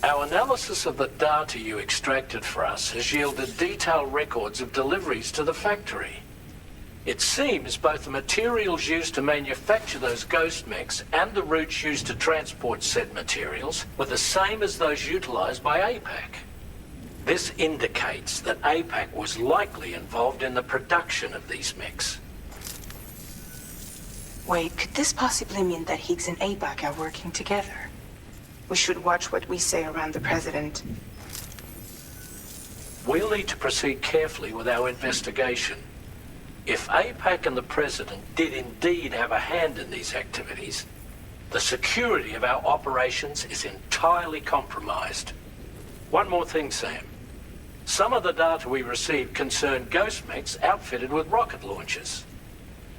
Our analysis of the data you extracted for us has yielded detailed records of deliveries to the factory. It seems both the materials used to manufacture those ghost mechs and the routes used to transport said materials were the same as those utilized by APAC. This indicates that APAC was likely involved in the production of these mechs. Wait, could this possibly mean that Higgs and APAC are working together? We should watch what we say around the President. We'll need to proceed carefully with our investigation. If APAC and the President did indeed have a hand in these activities, the security of our operations is entirely compromised. One more thing, Sam. Some of the data we received concerned ghost mechs outfitted with rocket launchers.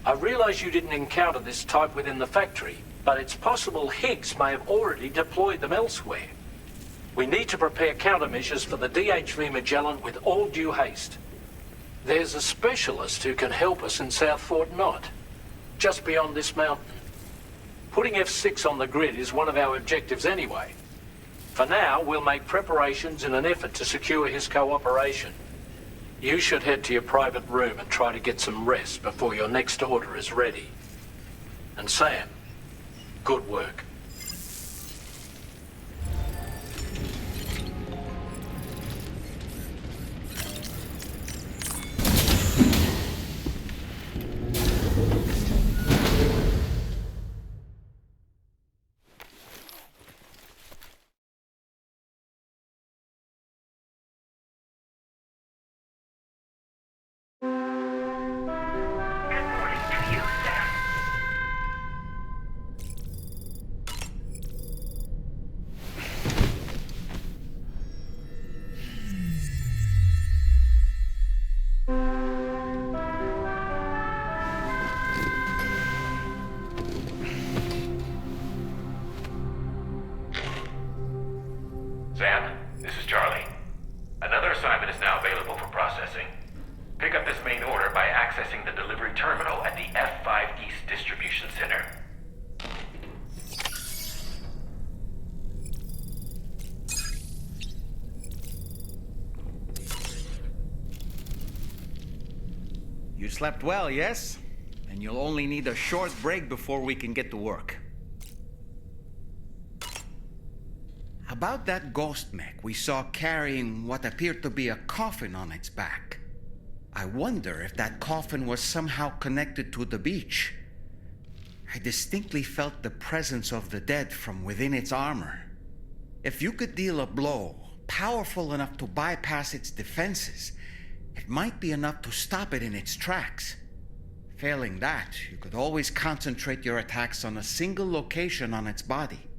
I realize you didn't encounter this type within the factory, but it's possible Higgs may have already deployed them elsewhere. We need to prepare countermeasures for the DHV Magellan with all due haste. There's a specialist who can help us in South Fort Knott, just beyond this mountain. Putting F6 on the grid is one of our objectives anyway. For now, we'll make preparations in an effort to secure his cooperation. You should head to your private room and try to get some rest before your next order is ready. And Sam, good work. Sam, this is Charlie. Another assignment is now available for processing. Pick up this main order by accessing the delivery terminal at the F5 East Distribution Center. You slept well, yes? And you'll only need a short break before we can get to work. About that ghost mech we saw carrying what appeared to be a coffin on its back. I wonder if that coffin was somehow connected to the beach. I distinctly felt the presence of the dead from within its armor. If you could deal a blow powerful enough to bypass its defenses, it might be enough to stop it in its tracks. Failing that, you could always concentrate your attacks on a single location on its body.